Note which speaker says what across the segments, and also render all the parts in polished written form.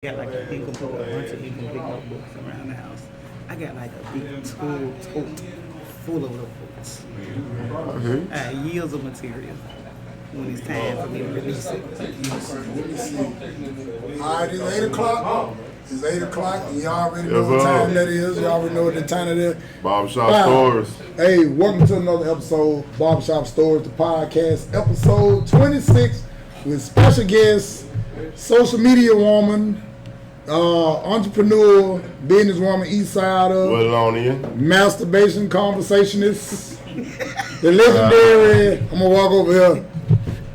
Speaker 1: Got like a ink book, a bunch of ink and big notebooks around the house. I got like a big tote full of notebooks. Years of material when it's time for me to release it.
Speaker 2: All right, it's 8 o'clock. It's 8 o'clock, and y'all already know what time that is. Y'all already know what the time it is.
Speaker 3: Barbershop Stories.
Speaker 2: Hey, welcome to another episode, Barbershop Stories, the podcast, episode 26, with special guest, social media woman, entrepreneur, businesswoman, east side of,
Speaker 3: What on you?
Speaker 2: masturbation conversationist, the legendary. I'm gonna walk over here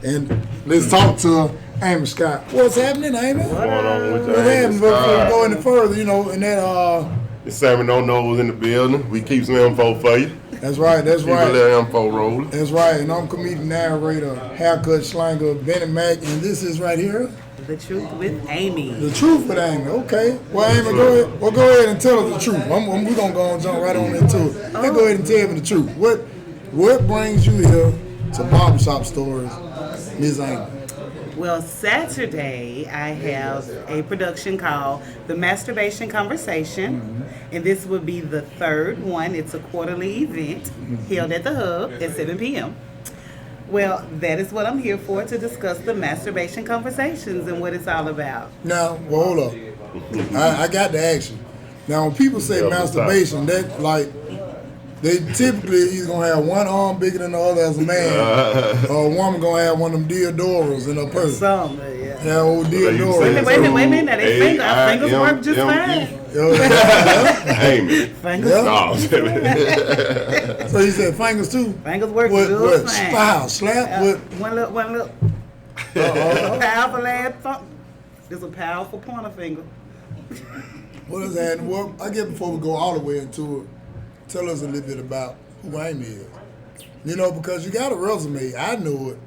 Speaker 2: and let's talk to Amie Scott. What's happening, Amie?
Speaker 3: What's going on with
Speaker 2: What's happening? Before we go any further, in that
Speaker 3: The Sammy Don't Know was in the building. We keep some info for you.
Speaker 2: That's right.
Speaker 3: Keep a little info rolling.
Speaker 2: That's right. And I'm comedian, narrator, haircut slanger, Bennie Mac, and this is right here.
Speaker 1: The Truth with Amie.
Speaker 2: The truth with Amie. Okay. Well, Amie, go ahead. Well, go ahead and tell us the truth. We're gonna go and jump right on into it. Let's go ahead and tell me the truth. What brings you here to Barbershop Stories, Ms. Amie?
Speaker 1: Well, Saturday I have a production called The Masturbation Conversation, and this will be the third one. It's a quarterly event held at the Hub at 7 p.m. Well, that is what I'm here for, to discuss the masturbation conversations and what it's all about.
Speaker 2: Now, well, hold up. I got to ask you. Now, when people say masturbation, that like they typically either gonna have one arm bigger than the other as a man, or a woman gonna have one of them Diodoras in her purse.
Speaker 1: Some, yeah.
Speaker 2: Yeah, old Diodora.
Speaker 1: Wait a minute. Now they finger, our fingers work just fine.
Speaker 3: Amie.
Speaker 1: Fingers.
Speaker 3: No.
Speaker 2: So you said fingers too?
Speaker 1: Fingers work
Speaker 2: What?
Speaker 1: good fine.
Speaker 2: Wow, slap? What?
Speaker 1: One look. Powerful ass thumb. This a powerful pointer finger.
Speaker 2: What is that? Well, I guess before we go all the way into it, tell us a little bit about who Amie is. Because you got a resume. I know it,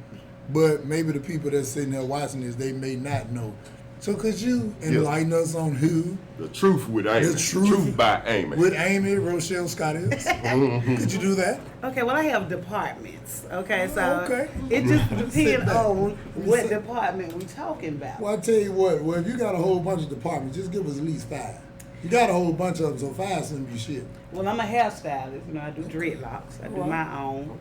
Speaker 2: but maybe the people that's sitting there watching this, they may not know. So could you enlighten us on who?
Speaker 3: The Truth with Amie.
Speaker 2: The Truth
Speaker 3: by Amie.
Speaker 2: With Amie Rochelle Scott is. Could you do that?
Speaker 1: Okay, well I have departments. Okay, so
Speaker 2: Okay.
Speaker 1: it just depends on what department we talking about.
Speaker 2: Well, I tell you what. Well, if you got a whole bunch of departments, just give us at least 5. You got a whole bunch of them, so 5 shouldn't be shit.
Speaker 1: Well, I'm a hairstylist. I do dreadlocks. I do my own.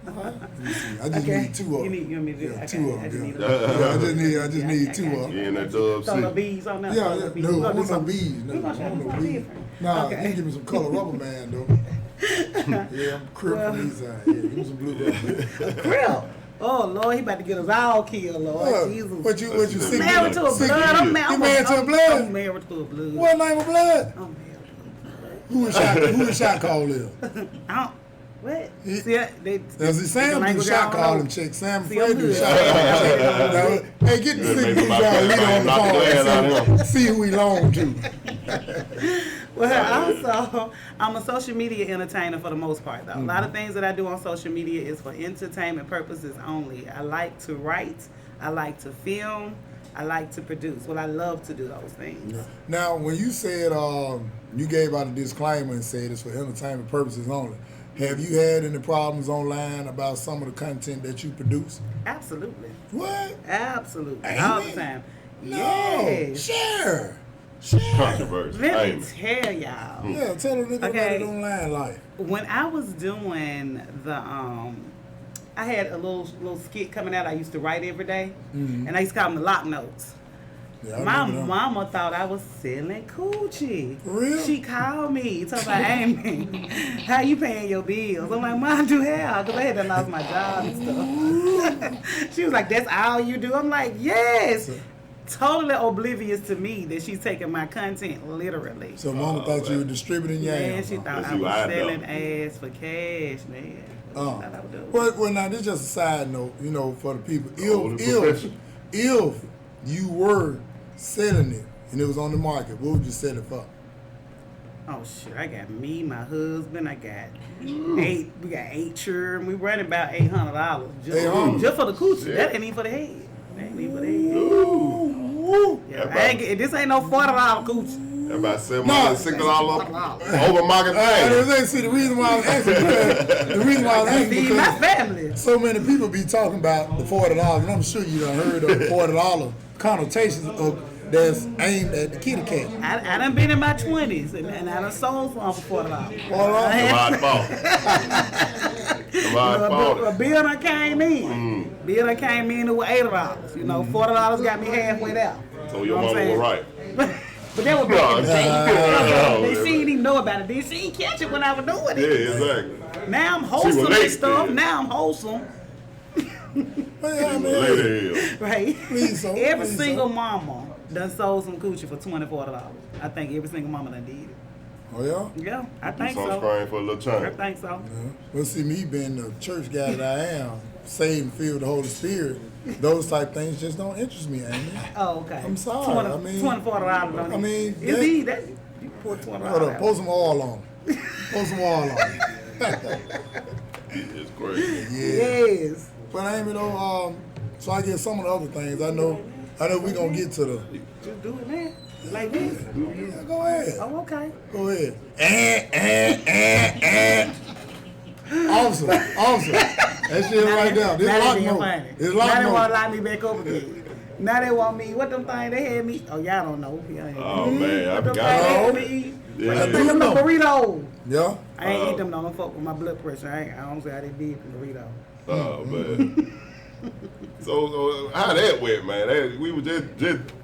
Speaker 2: I just need 2 of them.
Speaker 1: You want me to do it?
Speaker 2: Yeah,
Speaker 1: Okay,
Speaker 2: 2 of
Speaker 1: I just
Speaker 2: them.
Speaker 1: need
Speaker 2: I just need 2 of them.
Speaker 3: Yeah, and that dub
Speaker 1: Throw the
Speaker 3: shit.
Speaker 1: beads on there.
Speaker 2: Yeah,
Speaker 1: throw the beads.
Speaker 2: no,
Speaker 1: We
Speaker 2: I
Speaker 1: gonna
Speaker 2: want
Speaker 1: do
Speaker 2: no
Speaker 1: something-
Speaker 2: beads. No,
Speaker 1: we
Speaker 2: I
Speaker 1: gonna try
Speaker 2: want
Speaker 1: to do
Speaker 2: no
Speaker 1: something
Speaker 2: beads.
Speaker 1: different.
Speaker 2: Nah,
Speaker 1: Okay.
Speaker 2: you give me some color rubber band, though. Yeah, I'm crip from these side. Yeah, give me some blue rubber band.
Speaker 1: Krill. Oh Lord, he about to get us all killed, Lord Jesus.
Speaker 2: What you sick?
Speaker 1: Married to a
Speaker 2: sick-
Speaker 1: blood. I'm
Speaker 2: You married to a blood?
Speaker 1: I'm married to a blood.
Speaker 2: What name of blood?
Speaker 1: I'm married
Speaker 2: Who is shot call there?
Speaker 1: to a blood. I don't. What?
Speaker 2: He-
Speaker 1: See, they.
Speaker 2: Now, see, Sam do
Speaker 1: language I
Speaker 2: shot
Speaker 1: don't
Speaker 2: calling
Speaker 1: know.
Speaker 2: checks. Sam
Speaker 1: See,
Speaker 2: Fred
Speaker 1: I'm
Speaker 2: do
Speaker 1: good.
Speaker 2: shot calling checks. Now, hey, get the sick
Speaker 3: Maybe
Speaker 2: dude
Speaker 3: my
Speaker 2: down, lead
Speaker 3: man
Speaker 2: on the
Speaker 3: knock the glass out of
Speaker 2: phone. See who he long to.
Speaker 1: Well, also, I'm a social media entertainer for the most part, though. A lot of things that I do on social media is for entertainment purposes only. I like to write. I like to film. I like to produce. Well, I love to do those things.
Speaker 2: Now, when you said you gave out a disclaimer and said it's for entertainment purposes only, have you had any problems online about some of the content that you produce?
Speaker 1: Absolutely.
Speaker 2: What?
Speaker 1: Absolutely.
Speaker 2: Amie?
Speaker 1: All the time.
Speaker 2: No.
Speaker 1: Yes.
Speaker 2: Share.
Speaker 3: Controversy.
Speaker 1: Let
Speaker 3: Amie.
Speaker 1: me tell y'all.
Speaker 2: Yeah, tell them about
Speaker 1: Okay.
Speaker 2: it online life.
Speaker 1: When I was doing the I had a little skit coming out I used to write every day, and I used to call them the lock notes.
Speaker 2: Yeah, I
Speaker 1: My
Speaker 2: remember them.
Speaker 1: mama thought I was selling coochie.
Speaker 2: For real?
Speaker 1: She called me, told me, Amie, how you paying your bills? I'm like, Mom, do how? Because I had done lost my job and stuff. She was like, that's all you do? I'm like, yes. Totally oblivious to me that she's taking my content literally.
Speaker 2: So mama thought you were distributing your
Speaker 1: Man,
Speaker 2: ass.
Speaker 1: she thought
Speaker 3: That's
Speaker 1: I
Speaker 3: you
Speaker 1: was
Speaker 3: lied,
Speaker 1: selling
Speaker 3: though.
Speaker 1: ass for cash, man. That's what I would do.
Speaker 2: Well, now this is just a side note, for the people.
Speaker 3: Oh, the profession.
Speaker 2: If you were selling it and it was on the market, what would you sell it for?
Speaker 1: Oh shit! I got me, my husband. I got 8. We got 8 children. We running about $800
Speaker 2: $800?
Speaker 1: just for the coochie.
Speaker 3: Yeah.
Speaker 1: That ain't even for the head. That ain't even for the head.
Speaker 2: Ooh.
Speaker 1: Yeah, this ain't no $40 coochie.
Speaker 3: About $7,
Speaker 2: No.
Speaker 3: $6 over market thing.
Speaker 2: See, the reason why I was asking,
Speaker 1: Feed my
Speaker 2: because
Speaker 1: family.
Speaker 2: so many people be talking about the $40, and I'm sure you done heard of the $40 connotations of that's aimed at the kitty cat.
Speaker 1: I done been in my 20s and I done sold some for $40.
Speaker 3: Somebody's fault. Somebody's fault.
Speaker 1: A bill done came in. Bill done came in with $80. You know, $40 got me halfway there.
Speaker 3: So your mama was right.
Speaker 1: But that was back in the day.
Speaker 3: No.
Speaker 1: She didn't even know about it. She didn't catch it when I was doing it.
Speaker 3: Yeah, exactly.
Speaker 1: Now I'm wholesome
Speaker 3: late
Speaker 1: and stuff.
Speaker 3: then.
Speaker 1: Now I'm wholesome.
Speaker 2: Well, man,
Speaker 3: Lady
Speaker 1: Right? Every
Speaker 2: Please
Speaker 1: single
Speaker 2: so.
Speaker 1: mama done sold some coochie for $24. I think every single mama done did it.
Speaker 2: Oh, yeah?
Speaker 1: Yeah, I
Speaker 3: do
Speaker 1: think
Speaker 3: something
Speaker 1: so.
Speaker 3: strange for a little
Speaker 1: I
Speaker 3: change.
Speaker 1: think so.
Speaker 2: Yeah. Well, see, me being the church guy that I am, saved and filled with the Holy Spirit, those type things just don't interest me, Amy.
Speaker 1: Oh, okay.
Speaker 2: I'm sorry, I mean-
Speaker 1: $24 don't
Speaker 2: I mean,
Speaker 1: it's
Speaker 2: that-
Speaker 1: easy. That you put $20
Speaker 2: Hold up,
Speaker 1: out.
Speaker 2: pour some oil on. Pour some oil on.
Speaker 3: It's crazy.
Speaker 1: Yes.
Speaker 2: But Amy, though, so I guess some of the other things, I know we gonna get to the.
Speaker 1: Just do it, man. Like this.
Speaker 2: Yeah, go ahead.
Speaker 1: Oh, okay.
Speaker 2: Go ahead. Awesome. That shit right there. This
Speaker 1: Now
Speaker 2: lock
Speaker 1: they being
Speaker 2: mode.
Speaker 1: funny.
Speaker 2: It's
Speaker 1: Now
Speaker 2: lock
Speaker 1: they want to
Speaker 2: mode.
Speaker 1: lock me back up again. Now they want me. What them things they had me? Oh, y'all don't know.
Speaker 3: Oh, man, I
Speaker 1: What them
Speaker 3: forgot.
Speaker 1: things they had me eat?
Speaker 3: Yeah.
Speaker 1: What them things, them burritos.
Speaker 2: Yeah.
Speaker 1: I ain't eat them, no. Don't fuck with my blood pressure. I don't say I didn't eat the burrito.
Speaker 3: Oh, man. So how that went, man? We were just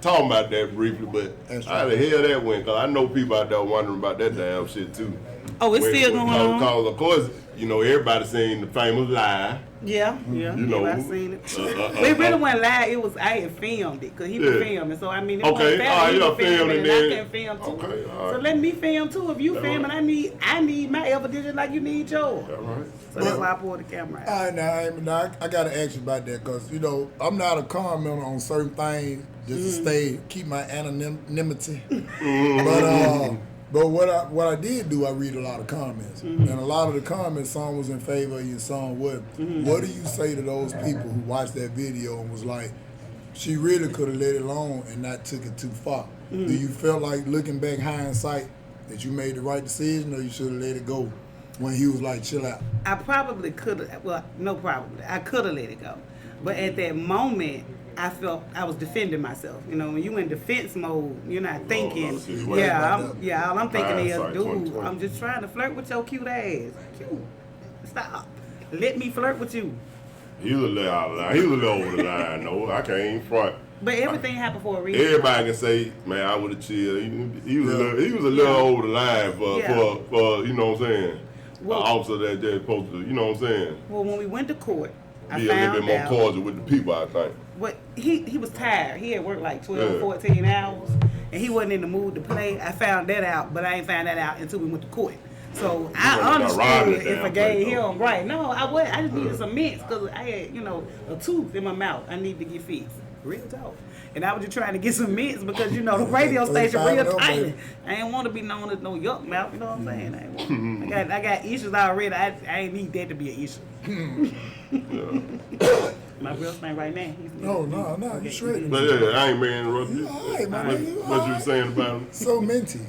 Speaker 3: talking about that briefly, but
Speaker 2: That's
Speaker 3: how the hell that went? Cause I know people out there wondering about that damn shit too.
Speaker 1: Oh, it's still going on.
Speaker 3: Cause of course, you know everybody seen the famous lie.
Speaker 1: Yeah.
Speaker 3: You know,
Speaker 1: I seen it. We really went live. It was I had filmed it because he was
Speaker 3: Yeah.
Speaker 1: filming. So I mean, it
Speaker 3: Okay,
Speaker 1: wasn't fair.
Speaker 3: all right,
Speaker 1: He
Speaker 3: you
Speaker 1: was
Speaker 3: done filmed
Speaker 1: filming
Speaker 3: it
Speaker 1: and
Speaker 3: then.
Speaker 1: I can film too.
Speaker 3: Okay, all right.
Speaker 1: So let me film too. If you
Speaker 3: All
Speaker 1: filming,
Speaker 3: right.
Speaker 1: I need my evidence just like you need yours.
Speaker 3: All right.
Speaker 1: So that's why I pulled the camera out.
Speaker 2: All right, now, Amy, I got to ask you about that because, you know, I'm not a commenter on certain things just to keep my anonymity. But what I did do, I read a lot of comments. And a lot of the comments, some was in favor of you, some wasn't. What do you say to those people who watched that video and was like, she really could have let it alone and not took it too far? Do you feel like, looking back hindsight, that you made the right decision or you should have let it go when he was like, chill out?
Speaker 1: I probably could have, well, no probably. I could have let it go. But at that moment, I felt I was defending myself. You know, when you in defense mode, you're not thinking, all I'm thinking is,
Speaker 3: Hindsight,
Speaker 1: dude,
Speaker 3: 2020.
Speaker 1: I'm just trying to flirt with your cute ass. Cute. Stop. Let me flirt with you.
Speaker 3: He was a little out of line. He was a little over the line. No, I can't even front.
Speaker 1: But everything happened for a reason.
Speaker 3: Everybody can say, man, I would have chilled. He was a little over the line for you know what I'm saying.
Speaker 1: Well-
Speaker 3: An officer that they're supposed to, you know what I'm saying.
Speaker 1: Well, when we went to court, I
Speaker 3: Be a little bit
Speaker 1: found
Speaker 3: more
Speaker 1: out.
Speaker 3: cordial with the people, I think.
Speaker 1: But he was tired. He had worked like 12,
Speaker 3: Yeah.
Speaker 1: 14 hours, and he wasn't in the mood to play. I found that out, but I ain't found that out until we went to court. So I
Speaker 3: wasn't riding
Speaker 1: understood
Speaker 3: the
Speaker 1: if I
Speaker 3: damn
Speaker 1: gave
Speaker 3: place, though.
Speaker 1: him, right. No, I wasn't. I just needed some mints because I had, a tooth in my mouth. I need to get fixed. Real talk. And I was just trying to get some mints because, the radio station real tiny. I ain't want to be known as no yuck mouth, you know what I'm saying? I got issues already. I ain't need that to be an issue. My real name right now.
Speaker 2: No, you straight.
Speaker 3: But yeah, I ain't been interrupted.
Speaker 2: You all right, man. You
Speaker 3: What
Speaker 2: all
Speaker 3: you
Speaker 2: right.
Speaker 3: saying about him?
Speaker 2: So minty.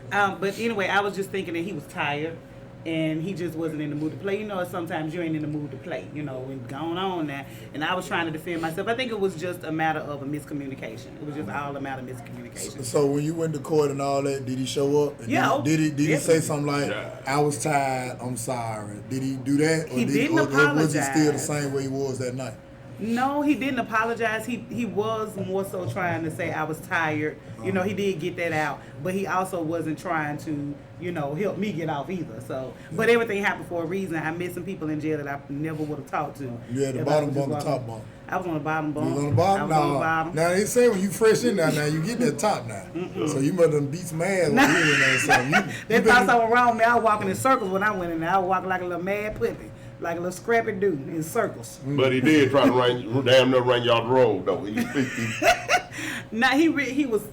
Speaker 1: But anyway, I was just thinking that he was tired and he just wasn't in the mood to play. Sometimes you ain't in the mood to play, and going on now. And I was trying to defend myself. I think it was just a matter of a miscommunication. It was just all a matter of miscommunication.
Speaker 2: So when you went to court and all that, did he show up? And
Speaker 1: Yeah.
Speaker 2: Did he say
Speaker 1: Definitely.
Speaker 2: something like,
Speaker 3: Yeah.
Speaker 2: I was tired, I'm sorry? Did he do that? Or
Speaker 1: He didn't
Speaker 2: or was he still the
Speaker 1: apologize.
Speaker 2: same way he was that night?
Speaker 1: No, he didn't apologize. He was more so trying to say I was tired. He did get that out, but he also wasn't trying to, help me get off either. So, but everything happened for a reason. I met some people in jail that I never would have talked to.
Speaker 2: You had the
Speaker 1: if I
Speaker 2: bottom
Speaker 1: was
Speaker 2: bunk,
Speaker 1: just
Speaker 2: the
Speaker 1: walking.
Speaker 2: top bunk.
Speaker 1: I was on the bottom bunk.
Speaker 2: You was on the bottom?
Speaker 1: I was on the bottom.
Speaker 2: Now they say when you fresh in there, now you get that top now. So you must have beat some ass when you in there or something.
Speaker 1: They thought something wrong with me. I was walking in circles when I went in there. I was walking like a little mad puppy, like a little scrappy dude in circles.
Speaker 3: But he did try to damn near run y'all the road though. He
Speaker 1: Now he really was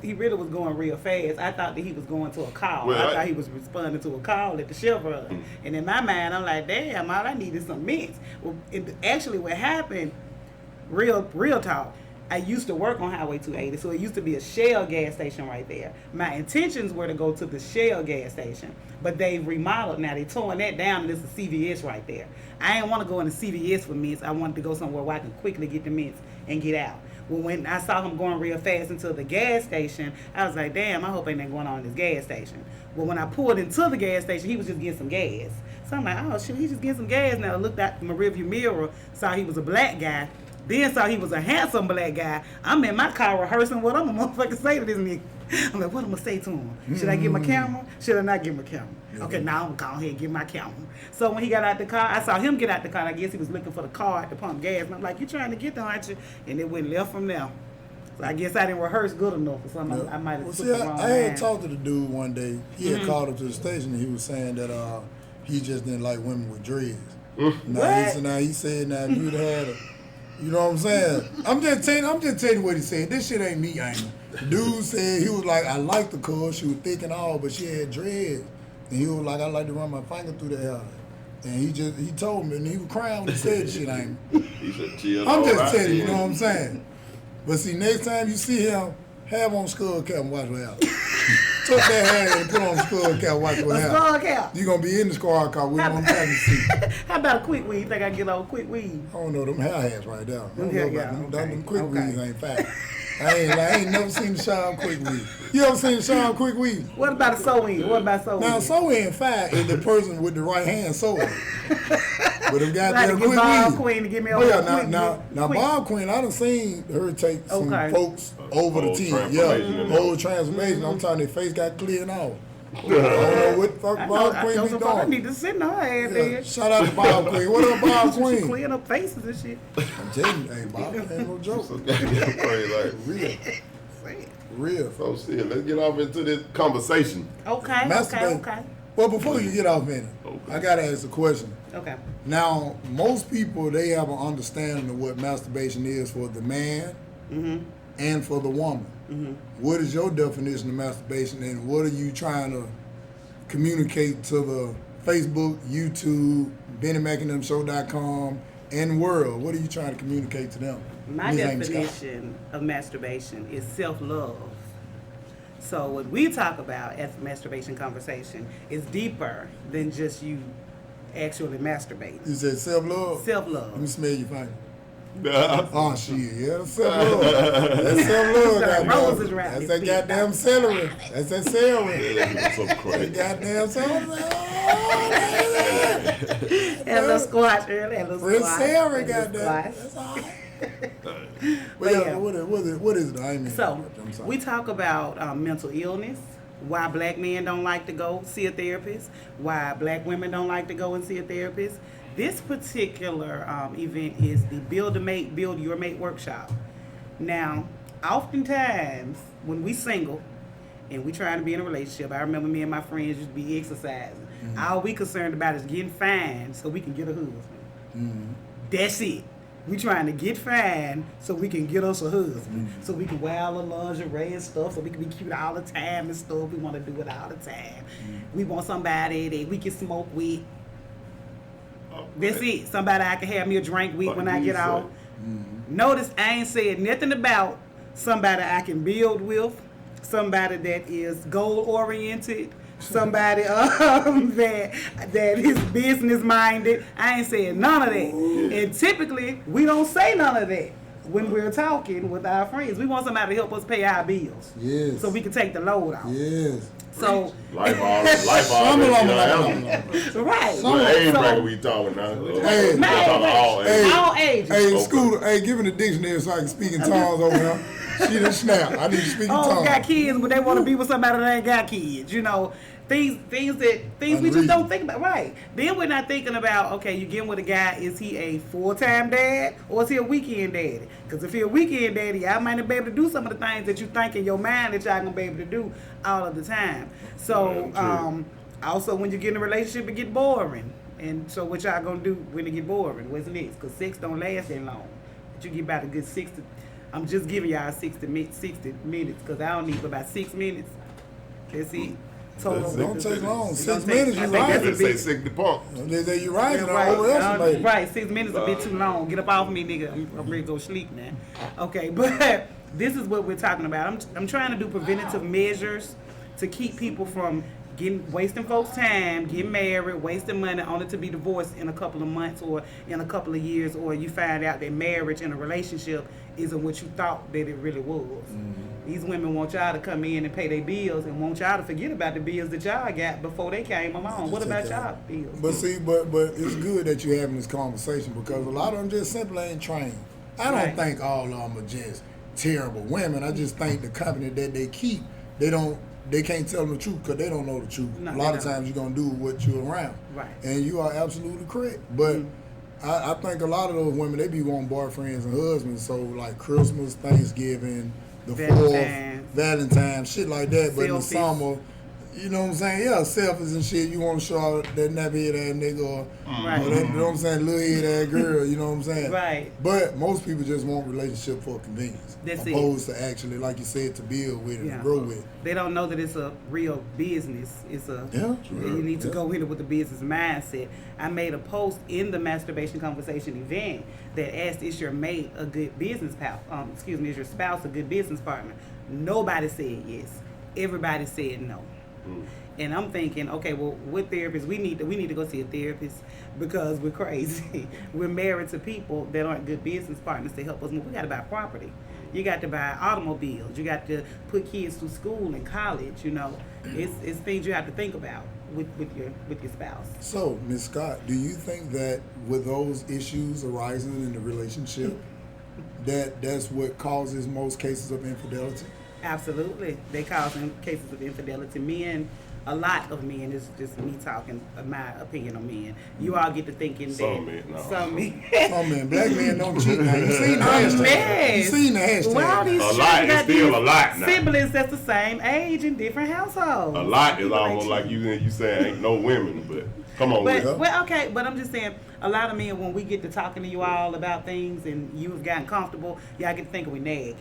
Speaker 1: going real fast. I thought that he was going to a call.
Speaker 3: Well,
Speaker 1: I thought he was responding to a call at the Chevron. And in my mind, I'm like, damn, all I need is some mints. Well, actually, what happened? Real talk. I used to work on Highway 280, so it used to be a Shell gas station right there. My intentions were to go to the Shell gas station, but they remodeled. Now they torn that down, and there's a CVS right there. I didn't want to go in the CVS for mints. I wanted to go somewhere where I could quickly get the mints and get out. Well, when I saw him going real fast into the gas station, I was like, damn, I hope ain't nothing going on in this gas station. Well, when I pulled into the gas station, he was just getting some gas. So I'm like, oh, shit, he's just getting some gas now. I looked out my rearview mirror, saw he was a black guy, then saw he was a handsome black guy. I'm in my car rehearsing what I'm gonna motherfucking say to this nigga. I'm like, what I'm gonna say to him? Should I give him a camera? Should I not give him a camera? Okay, now I'm gonna go ahead and give him my camera. So when he got out the car, I saw him get out the car. I guess he was looking for the car at the pump gas. And I'm like, you trying to get there, aren't you? And it went left from there. So I guess I didn't rehearse good enough or something. I might have took the wrong
Speaker 2: I had
Speaker 1: line.
Speaker 2: talked to the dude one day. He had called up to the station and he was saying that he just didn't like women with dreads. Now he said if you'd had a, you know what I'm saying? I'm just telling you what he said. This shit ain't me, ain't it? The dude said he was like, I liked the girl, she was thick and all, but she had dreads. And he was like, I like to run my finger through the hair. And he told me, and he was crying when he said shit, ain't he?
Speaker 3: He should chill.
Speaker 2: I'm just telling you, you know what I'm saying? But see, next time you see him, have on skull cap and watch what happens. Tuck that hair and put on skull cap and watch what happens.
Speaker 1: Skull cap.
Speaker 2: You're going to be in the squad car with him on the driver's seat.
Speaker 1: How about a quick weed? You think I can get on a quick weed?
Speaker 2: I don't know, them hair hats right there. I don't know about them.
Speaker 1: Okay.
Speaker 2: Them quick weeds ain't fat. I ain't never seen the Sean Quick weed. You ever seen the Sean Quick weed?
Speaker 1: What about a sew-in?
Speaker 2: Now, sew-in fat is the person with the right hand sewing. But them
Speaker 1: Like
Speaker 2: goddamn
Speaker 1: to
Speaker 2: quick
Speaker 1: get Bob
Speaker 2: weed.
Speaker 1: Queen to give me
Speaker 2: Oh
Speaker 1: a
Speaker 2: yeah,
Speaker 1: quick
Speaker 2: now
Speaker 1: quick.
Speaker 2: Bob Queen, I done seen her take some folks over the
Speaker 3: Whole
Speaker 2: team.
Speaker 3: transformation in there.
Speaker 2: Whole transformation. I'm telling you, their face got clear and all. I don't know what the fuck Bob Queen be
Speaker 1: I
Speaker 2: doing.
Speaker 1: need to sit in her ass
Speaker 2: Yeah.
Speaker 1: there.
Speaker 2: Shout out to Bob Queen. What up, Bob
Speaker 1: She
Speaker 2: Queen?
Speaker 1: clearing up faces and shit.
Speaker 2: I'm telling you, hey, Bob ain't no joke.
Speaker 3: So goddamn crazy, like,
Speaker 2: Real. Real.
Speaker 3: so shit. Let's get off into this conversation.
Speaker 1: Okay.
Speaker 2: Masturbate. Well, before you get off in it,
Speaker 3: Okay.
Speaker 2: I gotta ask a question.
Speaker 1: Okay.
Speaker 2: Now, most people, they have an understanding of what masturbation is for the man and for the woman. What is your definition of masturbation, and what are you trying to communicate to the Facebook, YouTube, BennieMackingThemShow.com, and world? What are you trying to communicate to them?
Speaker 1: My
Speaker 2: Ms. Amy Scott?
Speaker 1: definition of masturbation is self-love. So what we talk about at the masturbation conversation is deeper than just you actually masturbating.
Speaker 2: You said self-love?
Speaker 1: Self-love.
Speaker 2: Let me smell your finger.
Speaker 3: Yeah.
Speaker 2: Oh, shit, yeah, that's self-love. That's self-love,
Speaker 1: Got
Speaker 2: goddamn.
Speaker 1: roses around
Speaker 2: That's
Speaker 1: his
Speaker 2: that
Speaker 1: feet.
Speaker 2: goddamn celery. That's that celery.
Speaker 3: That's so
Speaker 2: That
Speaker 3: crazy.
Speaker 2: goddamn celery.
Speaker 1: Had a little squash earlier, had a little
Speaker 2: Real
Speaker 1: squash.
Speaker 2: celery,
Speaker 1: had a little
Speaker 2: goddamn.
Speaker 1: squash.
Speaker 2: That's all right.
Speaker 1: But
Speaker 2: But
Speaker 1: yeah.
Speaker 2: yeah, what is it? I mean,
Speaker 1: So
Speaker 2: I'm sorry.
Speaker 1: we talk about mental illness, why black men don't like to go see a therapist, why black women don't like to go and see a therapist. This particular event is the Build a Mate, Build Your Mate workshop. Now, oftentimes when we single and we trying to be in a relationship, I remember me and my friends used to be exercising. All we concerned about is getting fine so we can get a husband. That's it. We trying to get fine so we can get us a husband. So we can wear all the lingerie and stuff, so we can be cute all the time and stuff. We want to do it all the time. We want somebody that we can smoke with. That's it. Somebody I can have me a drink with when I get out. Notice I ain't said nothing about somebody I can build with, somebody that is goal oriented, somebody that is business minded. I ain't saying none of that. And typically we don't say none of that when we're talking with our friends. We want somebody to help us pay our bills.
Speaker 2: Yes.
Speaker 1: So we can take the load off.
Speaker 2: Yes.
Speaker 1: So
Speaker 3: Life already.
Speaker 1: right.
Speaker 3: What age
Speaker 1: So-
Speaker 3: bracket we talking now?
Speaker 2: Hey.
Speaker 3: We talking all
Speaker 2: Hey.
Speaker 3: ages.
Speaker 1: all ages.
Speaker 2: Hey,
Speaker 3: Okay.
Speaker 2: Scooter, hey, give me the dictionary so I can speak in tongues over here. She done snap. I need to speak in
Speaker 1: Oh,
Speaker 2: tongues.
Speaker 1: got kids, but they want to be with somebody that ain't got kids. You know, things we just don't think about. Right. Then we're not thinking about, okay, you getting with a guy, is he a full-time dad or is he a weekend daddy? Because if he a weekend daddy, I might not be able to do some of the things that you think in your mind that y'all gonna be able to do all of the time. So, also when you get in a relationship, it get boring. And so what y'all gonna do when it get boring? What's next? Because sex don't last that long. But you get about a good 60. I'm just giving y'all 60 minutes because I don't need but about 6 minutes. That's it. Total.
Speaker 2: Don't take long.
Speaker 1: It
Speaker 2: 6
Speaker 1: don't take-
Speaker 2: minutes,
Speaker 1: I
Speaker 2: you
Speaker 1: think
Speaker 2: right.
Speaker 1: that's a
Speaker 3: They say
Speaker 1: big-
Speaker 3: 60 pump.
Speaker 2: They say you right, and I
Speaker 1: Right,
Speaker 2: overestimated.
Speaker 1: right. 6 minutes a bit too long. Get up off me, nigga. I'm ready to go sleep now. Okay, but this is what we're talking about. I'm trying to do preventative measures to keep people from wasting folks' time, getting married, wasting money, only to be divorced in a couple of months or in a couple of years, or you find out that marriage and a relationship isn't what you thought that it really was. These women want y'all to come in and pay their bills and want y'all to forget about the bills that y'all got before they came along. What about y'all bills?
Speaker 2: But see, but it's good that you're having this conversation because a lot of them just simply ain't trained. I don't think all of them are just terrible women. I just think the company that they keep, they can't tell them the truth because they don't know the truth.
Speaker 1: No,
Speaker 2: a lot of times you're gonna do what you're around.
Speaker 1: Right.
Speaker 2: And you are absolutely correct. But I think a lot of those women, they be wanting boyfriends and husbands. So like Christmas, Thanksgiving, the
Speaker 1: Valentine's.
Speaker 2: 4th, Valentine's, shit like that. But in the
Speaker 1: Selfies.
Speaker 2: summer, you know what I'm saying? Yeah, selfies and shit. You want to show that nappy head ass nigga or
Speaker 1: Right.
Speaker 2: that, you know what I'm saying, little head ass girl, you know what I'm saying?
Speaker 1: Right.
Speaker 2: But most people just want relationship for convenience.
Speaker 1: That's it.
Speaker 2: opposed to actually, like you said, to build with and
Speaker 1: Yeah.
Speaker 2: to grow with.
Speaker 1: They don't know that it's a real business. It's a
Speaker 2: Yeah,
Speaker 1: you need to
Speaker 2: yeah.
Speaker 1: go with it with the business mindset. I made a post in the masturbation conversation event that asked, "Is your mate a good business pal? Is your spouse a good business partner?" Nobody said yes. Everybody said no. And I'm thinking, okay, well, what therapist? We need to go see a therapist because we're crazy. We're married to people that aren't good business partners to help us move. We got to buy property. You got to buy automobiles. You got to put kids through school and college. You know, it's things you have to think about with your spouse.
Speaker 2: So, Ms. Scott, do you think that with those issues arising in the relationship, that's what causes most cases of infidelity?
Speaker 1: Absolutely, they cause cases of infidelity. Men, a lot of men, is just me talking my opinion on men. You all get to thinking
Speaker 3: Some
Speaker 1: that
Speaker 3: men, no.
Speaker 1: some men.
Speaker 2: Oh man, black men don't cheat. Now you seen the hashtag?
Speaker 1: man.
Speaker 2: You seen the hashtag?
Speaker 1: Wow, these
Speaker 3: A
Speaker 1: children
Speaker 3: lot is
Speaker 1: got
Speaker 3: still
Speaker 1: these
Speaker 3: a lot now.
Speaker 1: siblings that's the same age in different households.
Speaker 3: A lot is
Speaker 1: People
Speaker 3: almost
Speaker 1: ain't
Speaker 3: like
Speaker 1: cheating.
Speaker 3: you saying ain't no women, but come on with it.
Speaker 1: But well, okay, but I'm just saying, a lot of men, when we get to talking to you all about things and you've gotten comfortable, y'all get to thinking we nagging.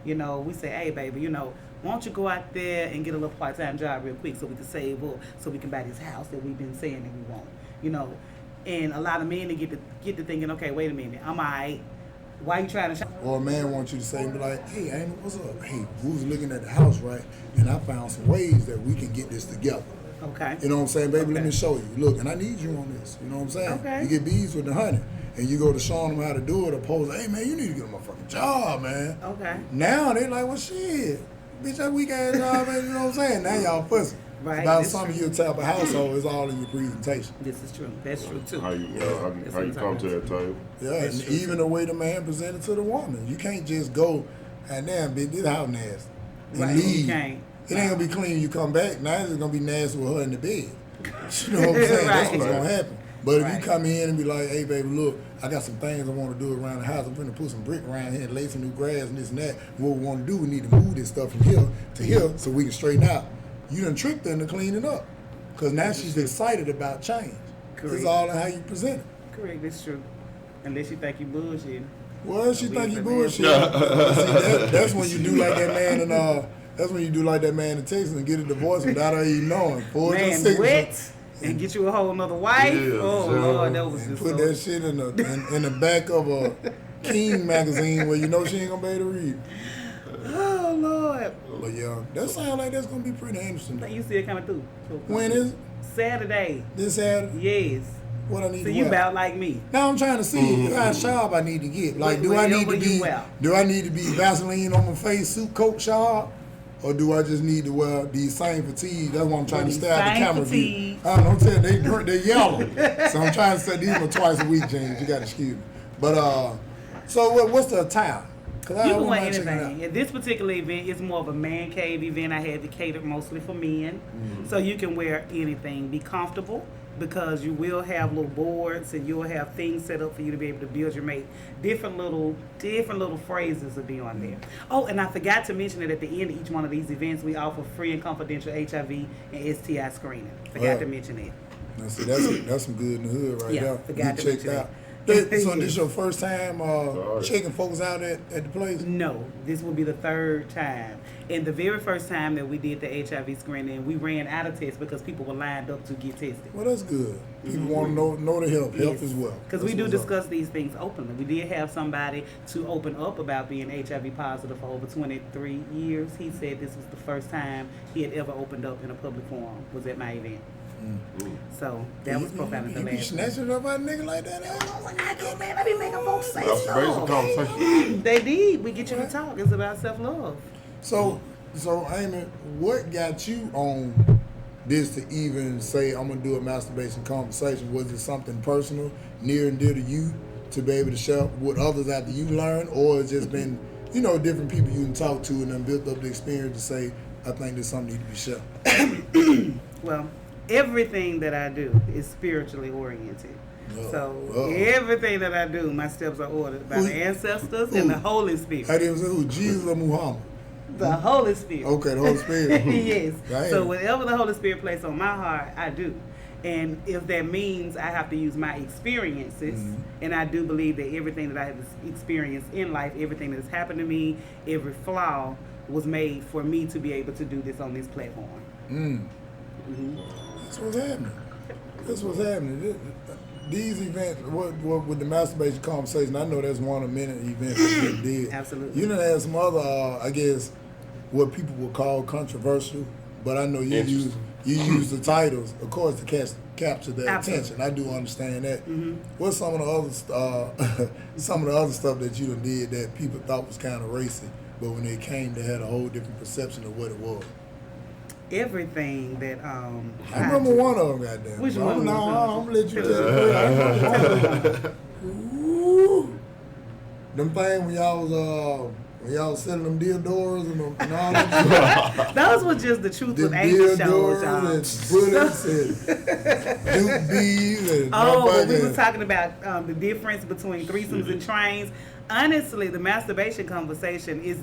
Speaker 1: You know, we say, hey, baby, you know, why don't you go out there and get a little part-time job real quick so we can save up, so we can buy this house that we've been saying that we want. You know, and a lot of men, they get to thinking, okay, wait a minute, I'm all right. Why you trying to shop?
Speaker 2: Or a man wants you to say, be like, hey, Amy, what's up? Hey, we was looking at the house, right? And I found some ways that we can get this together.
Speaker 1: Okay.
Speaker 2: You know what I'm saying? Baby, let
Speaker 1: Okay.
Speaker 2: me show you. Look, and I need you on this. You know what I'm saying?
Speaker 1: Okay.
Speaker 2: You get bees with the honey. And you go to showing them how to do it, opposed to, hey, man, you need to get a motherfucking job, man.
Speaker 1: Okay.
Speaker 2: Now they like, well, shit. Bitch, that weak ass job, man. You know what I'm saying? Now y'all fussing.
Speaker 1: Right,
Speaker 2: About
Speaker 1: that's
Speaker 2: some of
Speaker 1: true.
Speaker 2: your type of household is all in your presentation.
Speaker 1: This is true. That's true too.
Speaker 3: How you
Speaker 1: That's
Speaker 3: how
Speaker 1: what
Speaker 3: you
Speaker 1: I'm
Speaker 3: come to
Speaker 1: talking
Speaker 3: that table?
Speaker 2: Yeah,
Speaker 1: That's
Speaker 2: and
Speaker 1: true,
Speaker 2: even the way the man presented to the woman. You can't just go, and damn, bitch, this house nasty. And
Speaker 1: Right, you
Speaker 2: leave.
Speaker 1: can't.
Speaker 2: It ain't gonna be clean when you come back. Now it's gonna be nasty with her in the bed. You know what I'm saying? That's
Speaker 1: Right.
Speaker 2: what's gonna happen. But if
Speaker 1: Right.
Speaker 2: you come in and be like, hey, baby, look, I got some things I want to do around the house. I'm gonna put some brick around here and lay some new grass and this and that. What we want to do, we need to move this stuff from here to here so we can straighten out. You done tricked her into cleaning up. Because now she's excited about change.
Speaker 1: Correct.
Speaker 2: It's all in how you present it.
Speaker 1: Correct. That's true. Unless you think you bullshitting.
Speaker 2: Well, she think you
Speaker 1: We-
Speaker 2: bullshit. See, that's when you do like that man in that's when you do like that man in Texas and get a divorce without her even knowing. Forge your
Speaker 1: Man,
Speaker 2: signature
Speaker 1: what? And get you a whole nother wife?
Speaker 3: Yeah,
Speaker 1: Oh
Speaker 3: sure.
Speaker 1: Lord, that was
Speaker 2: and
Speaker 1: just
Speaker 2: put
Speaker 1: so.
Speaker 2: that shit in the back of a King magazine where you know she ain't gonna be able to read.
Speaker 1: Oh Lord.
Speaker 2: But yeah, that sounds like that's gonna be pretty interesting.
Speaker 1: You see it coming through.
Speaker 2: When is it?
Speaker 1: Saturday?
Speaker 2: This Saturday?
Speaker 1: Yes.
Speaker 2: What I need
Speaker 1: So
Speaker 2: to
Speaker 1: you
Speaker 2: wear?
Speaker 1: about like me?
Speaker 2: Now I'm trying to see what kind of job I need to get. Like, do I need
Speaker 1: Whatever
Speaker 2: to
Speaker 1: you
Speaker 2: be
Speaker 1: wear.
Speaker 2: do I need to be Vaseline on my face, suit coat job, or do I just need to wear these same fatigues? That's what I'm trying to
Speaker 1: These
Speaker 2: stay out the
Speaker 1: same
Speaker 2: camera view.
Speaker 1: fatigues.
Speaker 2: I don't tell you, they yellow. So I'm trying to say these are twice a week, James. You got to excuse me. But so what's the attire? Cause I
Speaker 1: You can
Speaker 2: wouldn't
Speaker 1: wear
Speaker 2: mind checking it
Speaker 1: anything.
Speaker 2: out.
Speaker 1: At this particular event, it's more of a man cave event. I had it catered mostly for men. So you can wear anything. Be comfortable because you will have little boards and you'll have things set up for you to be able to build your mate. Different little phrases will be on there. Oh, and I forgot to mention that at the end of each one of these events, we offer free and confidential HIV and STI screening. Forgot to mention that.
Speaker 2: Now, see, that's some good in the hood right
Speaker 1: Yeah,
Speaker 2: there.
Speaker 1: forgot
Speaker 2: Get
Speaker 1: to
Speaker 2: checked
Speaker 1: mention
Speaker 2: out.
Speaker 1: that.
Speaker 2: So this your first time
Speaker 3: Sorry.
Speaker 2: checking folks out at the place?
Speaker 1: No, this will be the third time. And the very first time that we did the HIV screening, we ran out of tests because people were lined up to get tested.
Speaker 2: Well, that's good. People want to know the health as well.
Speaker 1: Because we
Speaker 2: That's
Speaker 1: do
Speaker 2: what's up.
Speaker 1: discuss these things openly. We did have somebody to open up about being HIV positive for over 23 years. He said this was the first time he had ever opened up in a public forum, was at my event. So that was profound. The
Speaker 2: You be
Speaker 1: last one.
Speaker 2: snatching up a nigga like that?
Speaker 1: I was like, I can't, man. I be making folks say
Speaker 3: Masturbation
Speaker 1: stuff.
Speaker 3: conversation.
Speaker 1: They did. We get you to talk. It's about self-love.
Speaker 2: So Amie, what got you on this to even say I'm gonna do a masturbation conversation? Was it something personal, near and dear to you, to be able to share with others after you learn, or it's just been, different people you can talk to and then built up the experience to say, I think there's something need to be shared?
Speaker 1: Well, everything that I do is spiritually oriented. So everything that I do, my steps are ordered by the ancestors and the Holy Spirit.
Speaker 2: I didn't say who, Jesus or Muhammad?
Speaker 1: The Holy Spirit.
Speaker 2: Okay, the Holy Spirit.
Speaker 1: Yes.
Speaker 2: Right.
Speaker 1: So whatever the Holy Spirit places on my heart, I do. And if that means I have to use my experiences, and I do believe that everything that I have experienced in life, everything that has happened to me, every flaw was made for me to be able to do this on this platform.
Speaker 2: That's what's happening. That's what's happening. These events, what with the masturbation conversation, I know that's one of many events that you did.
Speaker 1: Absolutely.
Speaker 2: You done had some other, I guess, what people would call controversial, but I know you use the titles, of course, to capture their attention. I do understand that. What's some of the other stuff that you done did that people thought was kind of racy, but when they came, they had a whole different perception of what it was?
Speaker 1: Everything that
Speaker 2: I remember one of them, goddamn.
Speaker 1: Which one?
Speaker 2: No, I'm gonna let you tell it. Ooh. Them things when y'all was selling them dildos and all that.
Speaker 1: Those were just the truth
Speaker 2: Them
Speaker 1: with Amy shows,
Speaker 2: dildos
Speaker 1: y'all.
Speaker 2: and bullets and Duke bees and
Speaker 1: But we were talking about the difference between threesomes and trains. Honestly, the masturbation conversation is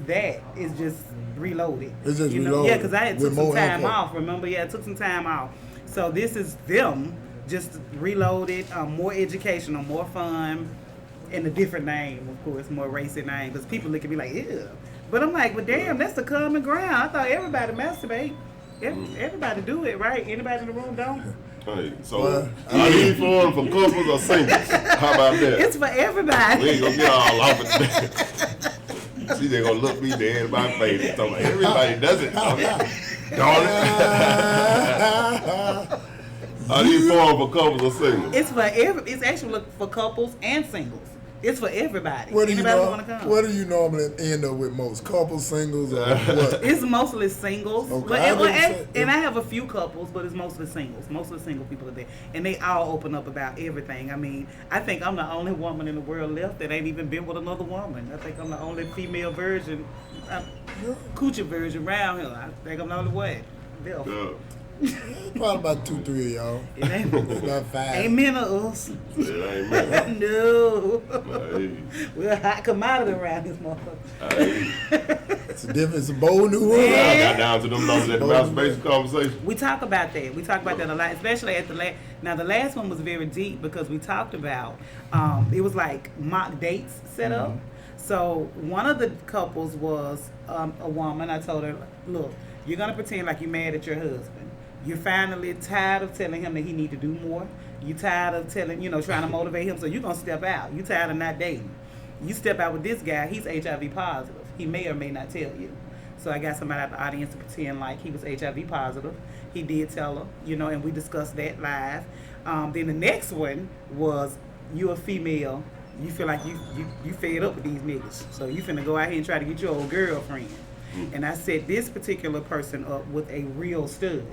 Speaker 1: just reloaded.
Speaker 2: It's just
Speaker 1: reloaded. Yeah, because I had took
Speaker 2: With
Speaker 1: some
Speaker 2: more
Speaker 1: time
Speaker 2: info.
Speaker 1: off. Remember? Yeah, I took some time off. So this is them just reloaded, more educational, more fun, and a different name, of course, more racy name. Because people look at me like, ew. But I'm like, well, damn, that's the common ground. I thought everybody masturbate. Everybody do it, right? Anybody in the room don't?
Speaker 3: Hey, so are these for couples or singles? How about that?
Speaker 1: It's for everybody.
Speaker 3: We ain't gonna get all off of that. See, they gonna look me dead in my face and tell me everybody does it. Darn it. Are these for couples or singles?
Speaker 1: It's it's actually for couples and singles. It's for everybody.
Speaker 2: What do
Speaker 1: Anybody want to come?
Speaker 2: What do you normally end up with most? Couples, singles, or what?
Speaker 1: It's mostly singles.
Speaker 2: Okay.
Speaker 1: But,
Speaker 2: I wouldn't say-
Speaker 1: and I have a few couples, but it's mostly singles. Most of the single people are there. And they all open up about everything. I mean, I think I'm the only woman in the world left that ain't even been with another woman. I think I'm the only female version, coochie version around here. I think I'm the only one. Yeah.
Speaker 2: Probably about 2-3 of y'all.
Speaker 1: It ain't,
Speaker 2: About 5.
Speaker 1: ain't many of us.
Speaker 3: It ain't me.
Speaker 1: No.
Speaker 3: Hey.
Speaker 1: We're a hot commodity around this motherfucker.
Speaker 3: Hey.
Speaker 2: It's a bold new world.
Speaker 3: I got down to them numbers at the masturbation conversation.
Speaker 1: We talk about that. We talk about that a lot, especially at the last. Now, the last one was very deep because we talked about, it was like mock dates set up. So one of the couples was a woman. I told her, look, you're going to pretend like you're mad at your husband. You're finally tired of telling him that he need to do more. You're tired of trying to motivate him. So you're going to step out. You're tired of not dating. You step out with this guy. He's HIV positive. He may or may not tell you. So I got somebody out the audience to pretend like he was HIV positive. He did tell her, and we discussed that live. Then the next one was, you a female. You feel like you fed up with these niggas. So you finna go out here and try to get your old girlfriend. And I set this particular person up with a real stud.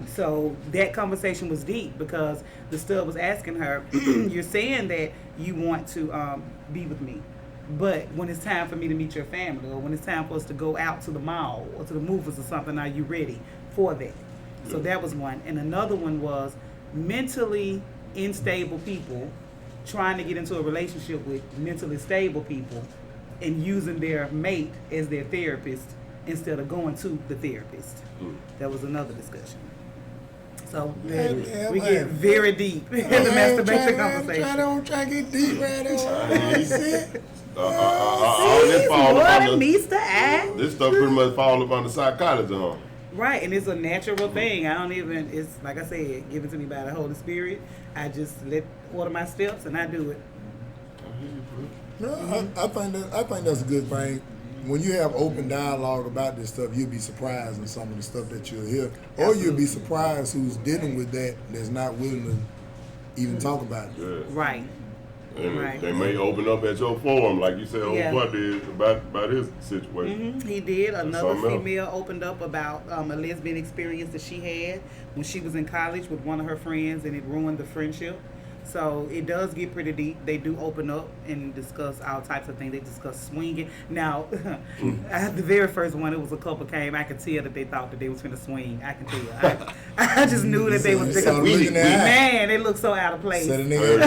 Speaker 1: So that conversation was deep because the stud was asking her, you're saying that you want to be with me, but when it's time for me to meet your family, or when it's time for us to go out to the mall or to the movies or something, are you ready for that? So that was one. And another one was mentally unstable people trying to get into a relationship with mentally stable people and using their mate as their therapist instead of going to the therapist. That was another discussion. So we get very deep in the masturbation conversation.
Speaker 2: Don't try to get deep right there.
Speaker 3: All this fall up
Speaker 1: What
Speaker 3: under,
Speaker 1: meets the eye.
Speaker 3: this stuff pretty much fall up under psychology, huh?
Speaker 1: Right, and it's a natural thing. It's like I said, given to me by the Holy Spirit. I just order my steps and I do it.
Speaker 2: No, I think that's a good thing. when you have open dialogue about this stuff, you'll be surprised in some of the stuff that you'll hear, or you'll be surprised who's dealing with that's not willing to even talk about it.
Speaker 3: Yeah.
Speaker 1: Right.
Speaker 3: And
Speaker 1: Right.
Speaker 3: they may open up at your forum, like you said,
Speaker 1: Yeah.
Speaker 3: old boy did about his situation.
Speaker 1: He did. Another
Speaker 3: something else.
Speaker 1: female opened up about a lesbian experience that she had when she was in college with one of her friends, and it ruined the friendship. So it does get pretty deep. They do open up and discuss all types of things. They discuss swinging. Now, the very first one, it was a couple came. I could tell that they thought that they was finna swing. I can tell. I just knew that they was. Man, they look so out of place.
Speaker 2: So the
Speaker 3: They
Speaker 2: nigga
Speaker 3: feel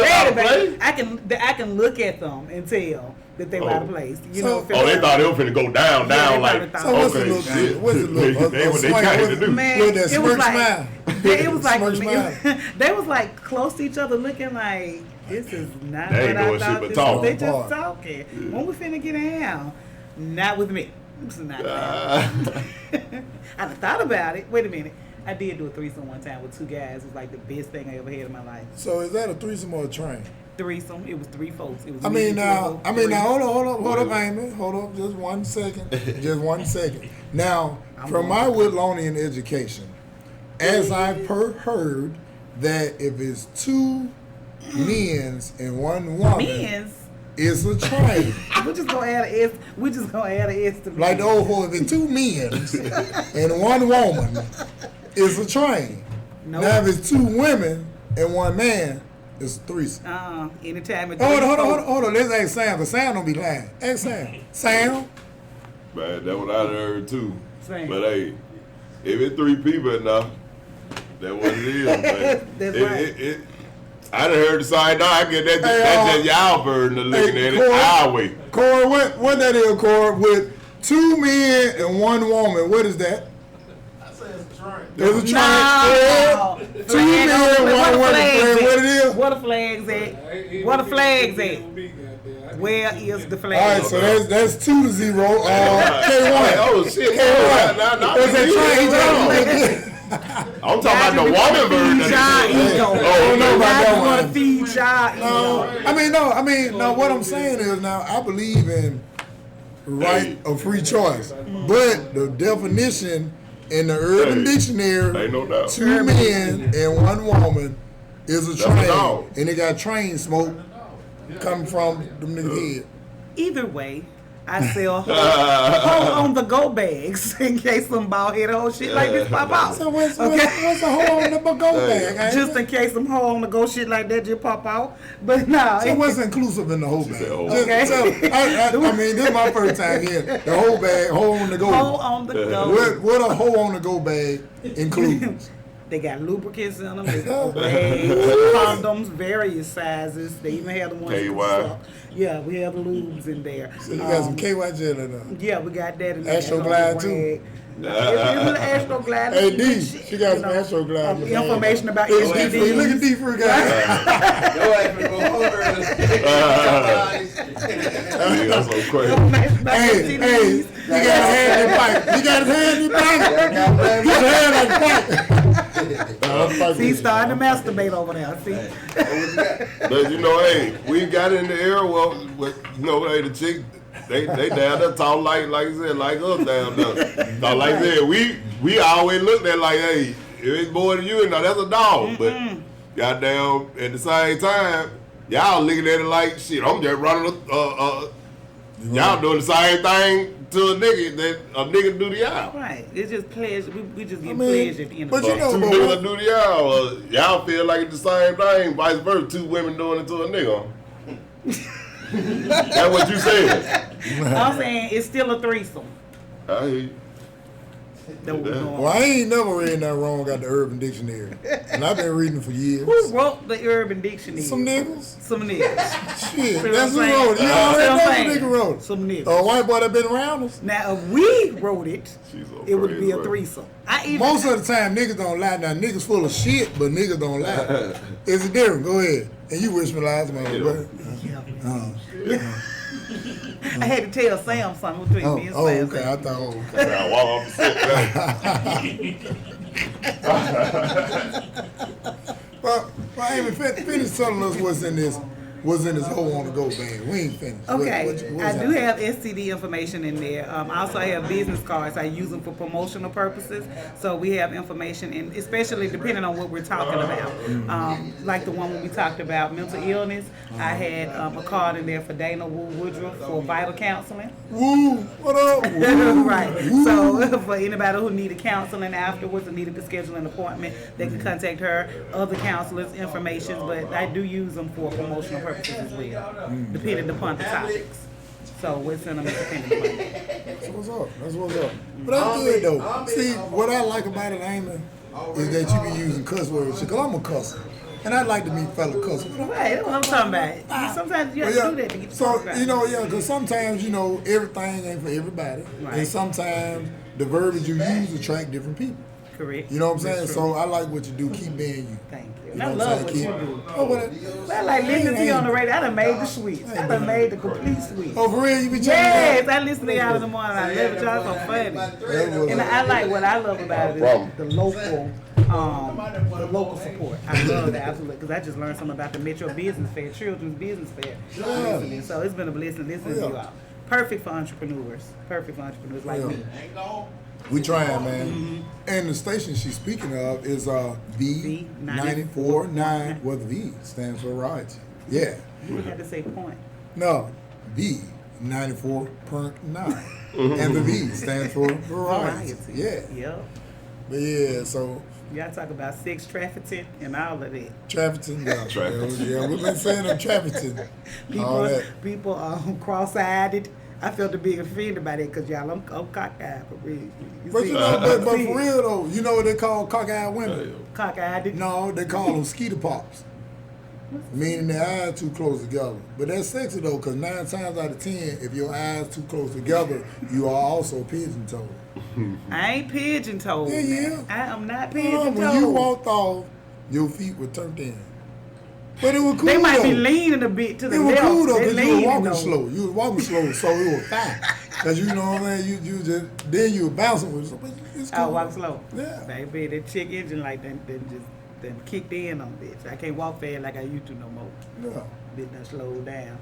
Speaker 3: out of place.
Speaker 1: I can look at them and tell that they were out of place. You know.
Speaker 3: Oh, they thought they were finna go down,
Speaker 1: they
Speaker 3: like,
Speaker 1: thought-
Speaker 2: So what's it
Speaker 3: okay,
Speaker 2: look
Speaker 3: shit.
Speaker 2: like? What's it look like?
Speaker 3: They what they trying to do.
Speaker 1: Man,
Speaker 2: With that
Speaker 1: it was
Speaker 2: smirk
Speaker 1: like
Speaker 2: smile.
Speaker 1: it was like
Speaker 2: Smirk smile.
Speaker 1: they was like close to each other, looking like this is not
Speaker 3: They ain't
Speaker 1: what I
Speaker 3: doing shit
Speaker 1: thought.
Speaker 3: but
Speaker 1: This
Speaker 3: talking.
Speaker 1: was. They just
Speaker 2: Apart.
Speaker 1: talking. When we finna get down, not with me. This is not. I done thought about it. Wait a minute. I did do a threesome one time with two guys. It was like the best thing I ever had in my life.
Speaker 2: So is that a threesome or a train?
Speaker 1: Threesome. It was three folks. It was
Speaker 2: I
Speaker 1: me
Speaker 2: mean
Speaker 1: and two
Speaker 2: now,
Speaker 1: of them.
Speaker 2: hold up, Amy. Hold up, just 1 second. Just 1 second. Now, from my Woodlonian education, as I've heard that if it's two men's and one woman,
Speaker 1: Men's.
Speaker 2: it's a train.
Speaker 1: We're just gonna add an S. We're just gonna add an S to
Speaker 2: Like the old boy, if it's two men's and one woman, it's a train.
Speaker 1: Nope.
Speaker 2: Now if it's two women and one man, it's a threesome.
Speaker 1: Anytime.
Speaker 2: Hold on. Let's ask Sam, because Sam don't be lying. Ask Sam. Sam?
Speaker 3: Man, that's what I heard too.
Speaker 1: Same.
Speaker 3: But hey, if it's 3 people enough, that's what it is, man.
Speaker 1: That's right.
Speaker 3: I done heard the side. Now I get that. That's just y'all burden of looking at it our way.
Speaker 2: Corey, what that is, Corey? With two men and one woman, what is that?
Speaker 4: I say it's a train.
Speaker 2: There's a train.
Speaker 1: No.
Speaker 2: Two men, one woman. What it is?
Speaker 1: What the flags at? What the flags at? Where is the flag?
Speaker 2: All right, so that's 2-0. K1.
Speaker 3: Oh shit!
Speaker 2: K1.
Speaker 3: Now,
Speaker 2: There's a train.
Speaker 3: I'm talking about the woman version.
Speaker 2: Oh, no, about that
Speaker 1: I want to
Speaker 2: one.
Speaker 1: feed y'all.
Speaker 2: I mean, no. What I'm saying is now I believe in right of free choice, but the definition in the Urban Dictionary,
Speaker 3: Ain't no doubt.
Speaker 2: 2 men and 1 woman is a
Speaker 3: That's a
Speaker 2: train,
Speaker 3: dog.
Speaker 2: and they got train smoke coming from them niggas' head.
Speaker 1: Either way, I sell whole on the go bags in case some bald headed whole shit like this pop out.
Speaker 2: So what's the hole in the go bag? Ain't
Speaker 1: Just
Speaker 2: it?
Speaker 1: in case some hole on the go shit like that just pop out. But no,
Speaker 2: So what's inclusive in the whole bag?
Speaker 3: said whole.
Speaker 2: Just
Speaker 1: Okay.
Speaker 2: tell- I mean, this is my first time here. The whole bag, hole on the go.
Speaker 1: hole on the go.
Speaker 2: What a hole on the go bag includes?
Speaker 1: They got lubricants in them. They got bags, condoms, various sizes. They even have the ones that
Speaker 3: KY.
Speaker 1: suck. Yeah, we have lubes in there.
Speaker 2: So you got some KY gel in there.
Speaker 1: Yeah, we got that in there.
Speaker 2: Astroglide, too.
Speaker 1: It's Astroglide.
Speaker 2: Hey, D, she got some Astroglide in the bag.
Speaker 1: Information about
Speaker 2: Look at
Speaker 1: STDs.
Speaker 2: D for a guy.
Speaker 4: Yo, I finna go over
Speaker 3: That's so crazy.
Speaker 1: Information about
Speaker 2: Hey,
Speaker 1: STDs.
Speaker 2: he got his hand in the pipe. He got his hand in the pipe. His hand in the pipe.
Speaker 1: See, he's starting to masturbate over there. See?
Speaker 3: But you know, hey, we got in the era where you know, hey, the chick, they down there talk like you said, like us down there. Talk like that. We always looked at like, hey, if it's more than you, now that's a dog. But goddamn, at the same time, y'all looking at it like shit. I'm just running y'all doing the same thing to a nigga that a nigga do to y'all.
Speaker 1: Right. It's just pleasure. We just get
Speaker 2: I mean,
Speaker 1: pleasure at the end
Speaker 2: but
Speaker 1: of the
Speaker 2: you
Speaker 1: day.
Speaker 2: know,
Speaker 3: Two
Speaker 2: but
Speaker 3: niggas
Speaker 2: what-
Speaker 3: do to y'all. Y'all feel like it's the same thing. Vice versa. 2 women doing it to a nigga. That's what you said.
Speaker 1: I'm saying it's still a threesome.
Speaker 3: I hear you.
Speaker 1: That we're doing.
Speaker 2: Well, I ain't never read nothing wrong about the Urban Dictionary. And I've been reading for years.
Speaker 1: Who wrote the Urban Dictionary?
Speaker 2: Some niggas.
Speaker 1: Some niggas.
Speaker 2: Shit,
Speaker 1: what
Speaker 2: that's who
Speaker 1: I'm
Speaker 2: wrote it. You already know
Speaker 1: saying?
Speaker 2: the nigga wrote it.
Speaker 1: Some niggas.
Speaker 2: A white boy that been around us.
Speaker 1: Now, if we wrote it,
Speaker 3: She's so
Speaker 1: it would
Speaker 3: crazy,
Speaker 1: be a
Speaker 3: right?
Speaker 1: threesome. I even,
Speaker 2: Most of the time, niggas don't lie. Now, niggas full of shit, but niggas don't lie. It's a difference. Go ahead. And you wish me lies, man.
Speaker 1: Yeah. I had to tell Sam something between me and Sam.
Speaker 2: Okay. I thought, okay.
Speaker 3: I walk off the set.
Speaker 2: Well, Amy, finish telling us what's in this What's in this hole on the go bag? We ain't finished.
Speaker 1: Okay,
Speaker 2: What's
Speaker 1: I do
Speaker 2: happening?
Speaker 1: have STD information in there. I also have business cards. I use them for promotional purposes. So we have information, and especially depending on what we're talking about. Like the one when we talked about mental illness, I had a card in there for Dana Woodruff for vital counseling.
Speaker 2: Woo! What up? Woo.
Speaker 1: Right. So for anybody who needed counseling afterwards or needed to schedule an appointment, they can contact her. Other counselors, information, but I do use them for promotional purposes as well, depending upon the topics. So we're sending them depending upon that.
Speaker 2: That's what's up. That's what's up. But that's good though. See, what I like about it, Amie, is that you be using cuss words. Cause I'm a cusser, and I like to meet fellow cussers.
Speaker 1: Right, that's what I'm talking about. Sometimes you have to do that to get
Speaker 2: So
Speaker 1: right.
Speaker 2: you know, because sometimes everything ain't for everybody,
Speaker 1: Right.
Speaker 2: and sometimes the verbiage you use attract different people.
Speaker 1: Correct.
Speaker 2: You know what I'm saying?
Speaker 1: That's true.
Speaker 2: So I like what you do. Keep being you.
Speaker 1: Thank you.
Speaker 2: You
Speaker 1: And
Speaker 2: know
Speaker 1: I
Speaker 2: what I'm
Speaker 1: love
Speaker 2: saying?
Speaker 1: what
Speaker 2: Keep-
Speaker 1: you do.
Speaker 2: Oh, what?
Speaker 1: I like listening to you on the radio. I done made the switch. I done made the complete switch.
Speaker 2: Oh, for real? You be changing
Speaker 1: Yes,
Speaker 2: that?
Speaker 1: I listen to y'all in the morning. I love it. Y'all so funny.
Speaker 2: That was-
Speaker 1: And I like what I love about it is the local support. I love that absolutely because I just learned something about the Metro Business Fair, Children's Business Fair. Listening. So it's been a blessing listening to you all. Perfect for entrepreneurs. Perfect for entrepreneurs like me.
Speaker 2: We trying, man. And the station she's speaking of is V94.9. Well, the V stands for variety. Yeah.
Speaker 1: You had to say point.
Speaker 2: No, V94.9. And the V stands for variety. Yeah.
Speaker 1: Yep.
Speaker 2: But yeah, so
Speaker 1: Y'all talk about sex trafficking and all of that.
Speaker 2: trafficking. Yeah,
Speaker 3: Trafficking.
Speaker 2: yeah, we've been saying them trafficking. All that.
Speaker 1: People cross-eyed. I felt to be offended by that because y'all, I'm cockeyed for real.
Speaker 2: But you know, but for real though, you know what they call cockeyed women?
Speaker 1: Cockeyed.
Speaker 2: No, they call them skeeter pops. Meaning their eyes too close together. But that's sexy though, because 9 times out of 10, if your eyes too close together, you are also pigeon-toed.
Speaker 1: I ain't pigeon-toed.
Speaker 2: Yeah, yeah.
Speaker 1: I am not
Speaker 2: When
Speaker 1: pigeon-toed.
Speaker 2: you walked off, your feet were turned in. But it was cool
Speaker 1: They might
Speaker 2: though.
Speaker 1: be leaning a bit to the
Speaker 2: It was
Speaker 1: left.
Speaker 2: cool though,
Speaker 1: They
Speaker 2: because you were
Speaker 1: leaning,
Speaker 2: walking
Speaker 1: though.
Speaker 2: slow. You was walking slow, so it was fine. Because you know what I mean? You just, then you were bouncing with it. But it's cool.
Speaker 1: I walk slow.
Speaker 2: Yeah.
Speaker 1: Baby, that chick engine like that then kicked in on bitch. I can't walk fast like I used to no more.
Speaker 2: Yeah.
Speaker 1: Bitch done slowed down.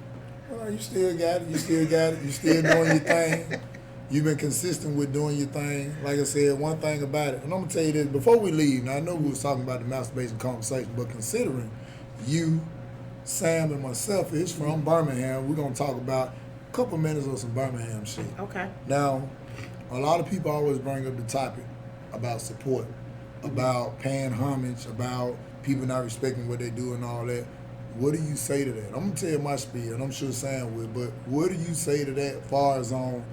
Speaker 2: Well, you still got it. You still got it. You still doing your thing. You've been consistent with doing your thing. Like I said, one thing about it, and I'm going to tell you this, before we leave, now I know we was talking about the masturbation conversation, but considering you, Sam, and myself is from Birmingham, we're going to talk about a couple minutes of some Birmingham shit.
Speaker 1: Okay.
Speaker 2: Now, a lot of people always bring up the topic about support, about paying homage, about people not respecting what they do and all that. What do you say to that? I'm going to tell you my spiel, and I'm sure Sam will, but what do you say to that as far as on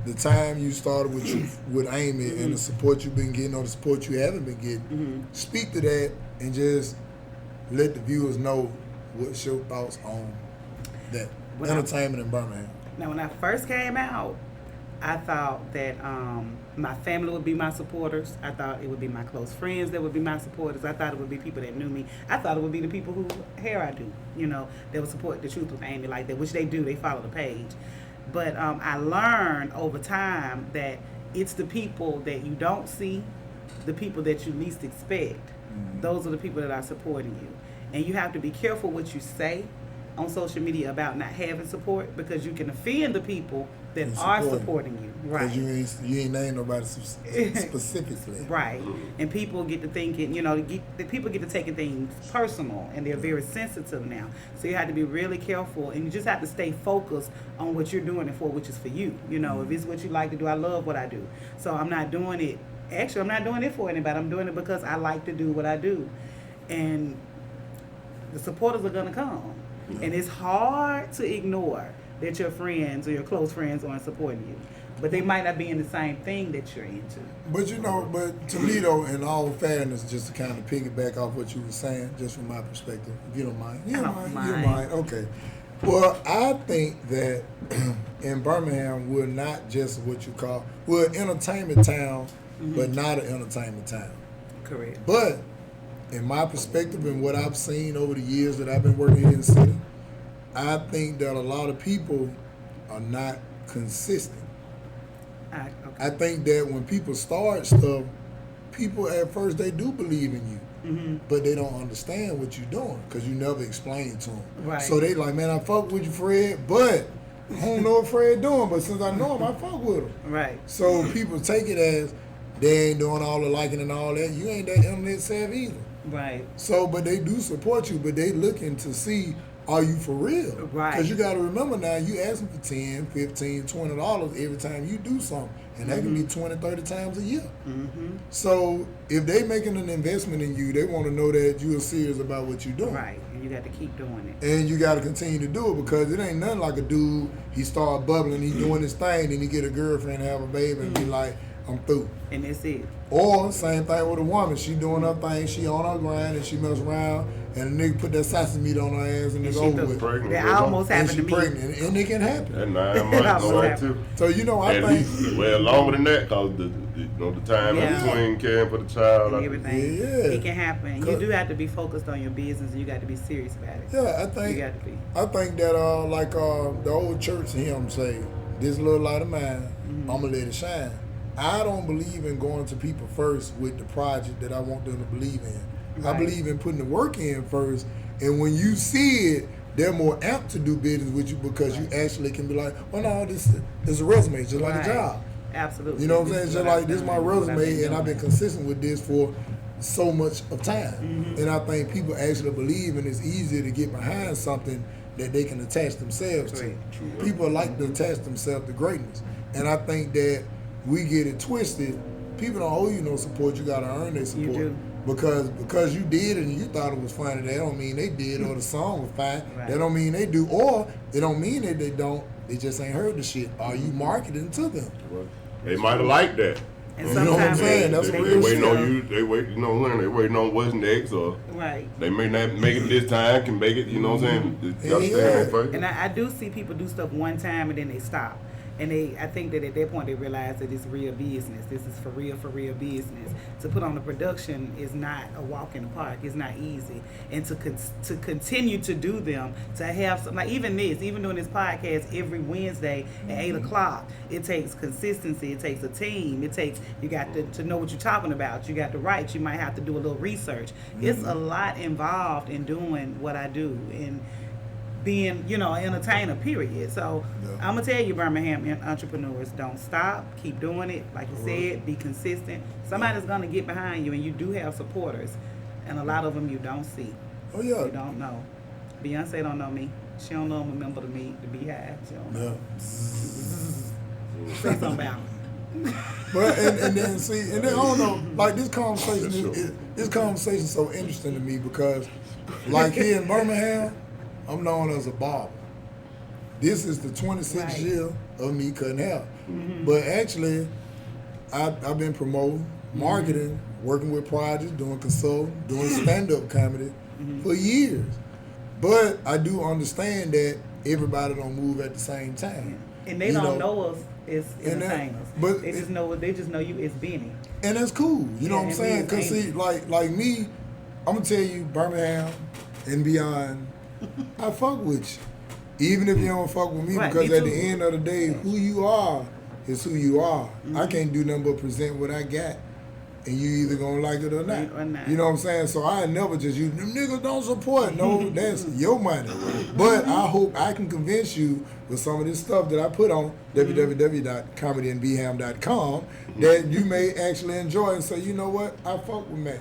Speaker 2: the time you started with Amie and the support you've been getting or the support you haven't been getting? Speak to that and just let the viewers know what's your thoughts on that entertainment in Birmingham.
Speaker 1: Now, when I first came out, I thought that my family would be my supporters. I thought it would be my close friends that would be my supporters. I thought it would be people that knew me. I thought it would be the people who hair I do, that would support the truth with Amie like that, which they do. They follow the page. But I learned over time that it's the people that you don't see, the people that you least expect. Those are the people that are supporting you. And you have to be careful what you say on social media about not having support because you can offend the people that are supporting you. Right.
Speaker 2: Because you ain't named nobody specifically.
Speaker 1: Right. And people get to thinking, people get to taking things personal and they're very sensitive now. So you have to be really careful and you just have to stay focused on what you're doing it for, which is for you. If it's what you like to do, I love what I do. So I'm not doing it. Actually, I'm not doing it for anybody. I'm doing it because I like to do what I do. And the supporters are going to come. And it's hard to ignore that your friends or your close friends aren't supporting you. But they might not be in the same thing that you're into.
Speaker 2: But but to me though, in all fairness, just to kind of piggyback off what you were saying, just from my perspective, if you don't mind. You don't mind. Okay. Well, I think that in Birmingham, we're not just what you call, we're an entertainment town, but not an entertainment town.
Speaker 1: Correct.
Speaker 2: But in my perspective and what I've seen over the years that I've been working here in the city, I think that a lot of people are not consistent. I think that when people start stuff, people at first they do believe in you. But they don't understand what you're doing because you never explain it to them.
Speaker 1: Right.
Speaker 2: So they like, man, I fuck with you, Fred, but I don't know what Fred doing. But since I know him, I fuck with him.
Speaker 1: Right.
Speaker 2: So people take it as they ain't doing all the liking and all that. You ain't that internet savvy either.
Speaker 1: Right.
Speaker 2: So, but they do support you, but they looking to see, are you for real?
Speaker 1: Right.
Speaker 2: Because you got to remember now, you asking for $10, $15, $20 every time you do something. And that can be 20, 30 times a year. So if they making an investment in you, they want to know that you are serious about what you're doing.
Speaker 1: Right. And you got to keep doing it.
Speaker 2: And you got to continue to do it because it ain't nothing like a dude, he start bubbling, he doing his thing, then he get a girlfriend, have a baby, and be like, I'm through.
Speaker 1: And that's it.
Speaker 2: Or same thing with a woman. She doing her thing, she on her grind, and she mess around, and a nigga put that sausage meat on her ass, and it's
Speaker 1: she
Speaker 2: over
Speaker 1: threw.
Speaker 2: with.
Speaker 3: Pregnant.
Speaker 1: That
Speaker 3: with
Speaker 1: almost
Speaker 3: her.
Speaker 2: And
Speaker 1: happened
Speaker 2: she
Speaker 1: to me.
Speaker 2: pregnant, and it can happen.
Speaker 3: That 9 months
Speaker 1: Almost
Speaker 3: on
Speaker 1: happened.
Speaker 3: too.
Speaker 2: So you know, I
Speaker 3: At
Speaker 2: think
Speaker 3: least, well, longer than that, cause the time
Speaker 1: Yeah.
Speaker 3: in between caring for the child.
Speaker 1: And everything.
Speaker 2: Yeah.
Speaker 1: It can happen. You
Speaker 2: Cause-
Speaker 1: do have to be focused on your business, and you got to be serious about it.
Speaker 2: yeah,
Speaker 1: You got to be.
Speaker 2: I think that the old church hymn say, "This little light of mine, I'ma let it shine." I don't believe in going to people first with the project that I want them to believe in. I
Speaker 1: Right.
Speaker 2: believe in putting the work in first, and when you see it, they're more apt to do business with you because you actually can be like, "Oh no, this is a resume, just like
Speaker 1: Right.
Speaker 2: a job."
Speaker 1: Absolutely.
Speaker 2: You know what I'm
Speaker 1: This
Speaker 2: saying?
Speaker 1: is
Speaker 2: Just
Speaker 1: what
Speaker 2: like
Speaker 1: I've
Speaker 2: this is my
Speaker 1: done, what I've
Speaker 2: resume,
Speaker 1: been
Speaker 2: and I've been
Speaker 1: doing.
Speaker 2: consistent with this for so much of time. And I think people actually believe, and it's easier to get behind something that they can attach themselves to.
Speaker 1: Right.
Speaker 2: People like to attach themselves to greatness, and I think that we get it twisted. People don't owe you no support. You got to earn their support.
Speaker 1: do.
Speaker 2: Because you did it and you thought it was funny. That don't mean they did, or the song was fine.
Speaker 1: Right.
Speaker 2: That don't mean they do, or it don't mean that they don't. They just ain't heard the shit. Are you marketing to them?
Speaker 3: Well, they might have liked that.
Speaker 1: And
Speaker 2: You know what I'm
Speaker 1: sometimes
Speaker 2: saying? That's
Speaker 3: they,
Speaker 2: some
Speaker 3: they
Speaker 2: real
Speaker 3: waiting
Speaker 2: shit.
Speaker 3: on you. They wait. You know what I'm saying? They waiting on what's next, or
Speaker 1: right.
Speaker 3: they may not make it this time. Can make it. You know what I'm saying? You gotta
Speaker 2: Yeah.
Speaker 3: stand on faith.
Speaker 1: And I do see people do stuff one time and then they stop. And I think that at that point they realize that it's real business. This is for real business. To put on a production is not a walk in the park. It's not easy. And to continue to do them, to have some, like even doing this podcast every Wednesday at 8 o'clock, it takes consistency. It takes a team. You got to know what you're talking about. You got to write. You might have to do a little research. It's a lot involved in doing what I do. And being, an entertainer, period. So
Speaker 2: Yeah.
Speaker 1: I'm gonna tell you, Birmingham entrepreneurs, don't stop, keep doing it. Like you said, be consistent. Somebody's gonna get behind you, and you do have supporters, and a lot of them you don't see,
Speaker 2: Oh yeah.
Speaker 1: you don't know. Beyonce don't know me. She don't know I'm a member of the Beehive. She don't know.
Speaker 2: Yeah.
Speaker 1: Say something about me.
Speaker 2: But and then see, and then I don't know, like this conversation
Speaker 3: Sure.
Speaker 2: this conversation is so interesting to me because like here in Birmingham, I'm known as a barber. This is the 26th
Speaker 1: Right.
Speaker 2: year of me cutting hair. But actually, I've been promoting, marketing, working with projects, doing consulting, doing stand-up comedy for years. But I do understand that everybody don't move at the same time.
Speaker 1: And they
Speaker 2: You
Speaker 1: don't know us as
Speaker 2: and that-
Speaker 1: entertainers.
Speaker 2: but
Speaker 1: they just know you as Bennie.
Speaker 2: And that's cool. You know
Speaker 1: Yeah,
Speaker 2: what I'm
Speaker 1: and
Speaker 2: saying?
Speaker 1: we
Speaker 2: Because
Speaker 1: ain't-
Speaker 2: see, like me, I'm going to tell you, Birmingham and beyond, I fuck with you. Even if you don't fuck with me,
Speaker 1: Right,
Speaker 2: because
Speaker 1: me
Speaker 2: at the
Speaker 1: too.
Speaker 2: end of the day, who you are is who you are. I can't do nothing but present what I got. And you either gonna like it or not.
Speaker 1: Or not.
Speaker 2: You know what I'm saying? So I never just use them niggas don't support. No, that's your money. But I hope I can convince you with some of this stuff that I put on www.comedyandbham.com that you may actually enjoy and say, you know what, I fuck with Matt.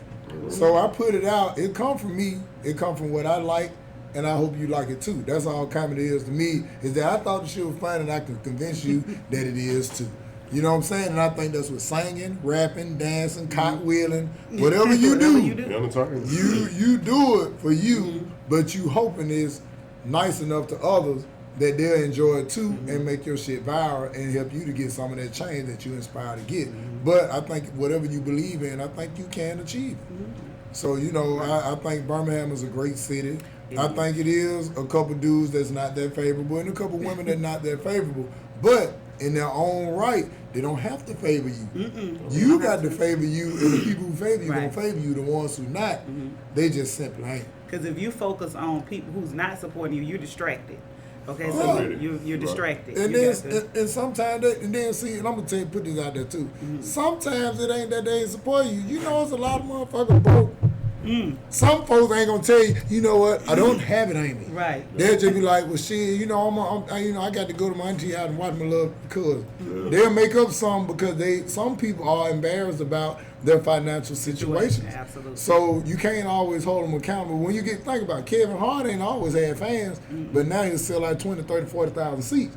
Speaker 2: So I put it out. It come from me. It come from what I like. And I hope you like it too. That's all comedy is to me, is that I thought the shit was fun and I can convince you that it is too. You know what I'm saying? And I think that's what singing, rapping, dancing, cartwheeling, whatever you
Speaker 1: Whatever
Speaker 2: do,
Speaker 1: you do.
Speaker 3: You understand?
Speaker 2: you do it for you, but you hoping it's nice enough to others that they'll enjoy it too and make your shit viral and help you to get some of that change that you inspire to get. But I think whatever you believe in, I think you can achieve it. So, I think Birmingham is a great city. I think it is a couple dudes that's not that favorable and a couple women that not that favorable. But in their own right, they don't have to favor you. You got to favor you, and the people who favor you
Speaker 1: Right.
Speaker 2: gonna favor you. The ones who not, they just simply ain't.
Speaker 1: Because if you focus on people who's not supporting you, you're distracted. Okay, so
Speaker 2: Oh.
Speaker 1: you're distracted.
Speaker 2: And
Speaker 1: You
Speaker 2: then
Speaker 1: got to-
Speaker 2: and sometimes and then see, and I'm gonna tell you, put this out there too. Sometimes it ain't that they ain't support you. You know, it's a lot of motherfuckers broke. Some folks ain't gonna tell you. You know what? I don't have it, Amie.
Speaker 1: Right.
Speaker 2: They'll just be like, well, shit. You know, I got to go to my auntie house and watch my little cousin. They'll make up something because some people are embarrassed about their financial situations.
Speaker 1: Absolutely.
Speaker 2: So you can't always hold them accountable. When you think about it, Kevin Hart ain't always had fans, but now he'll sell like 20, 30, 40,000 seats.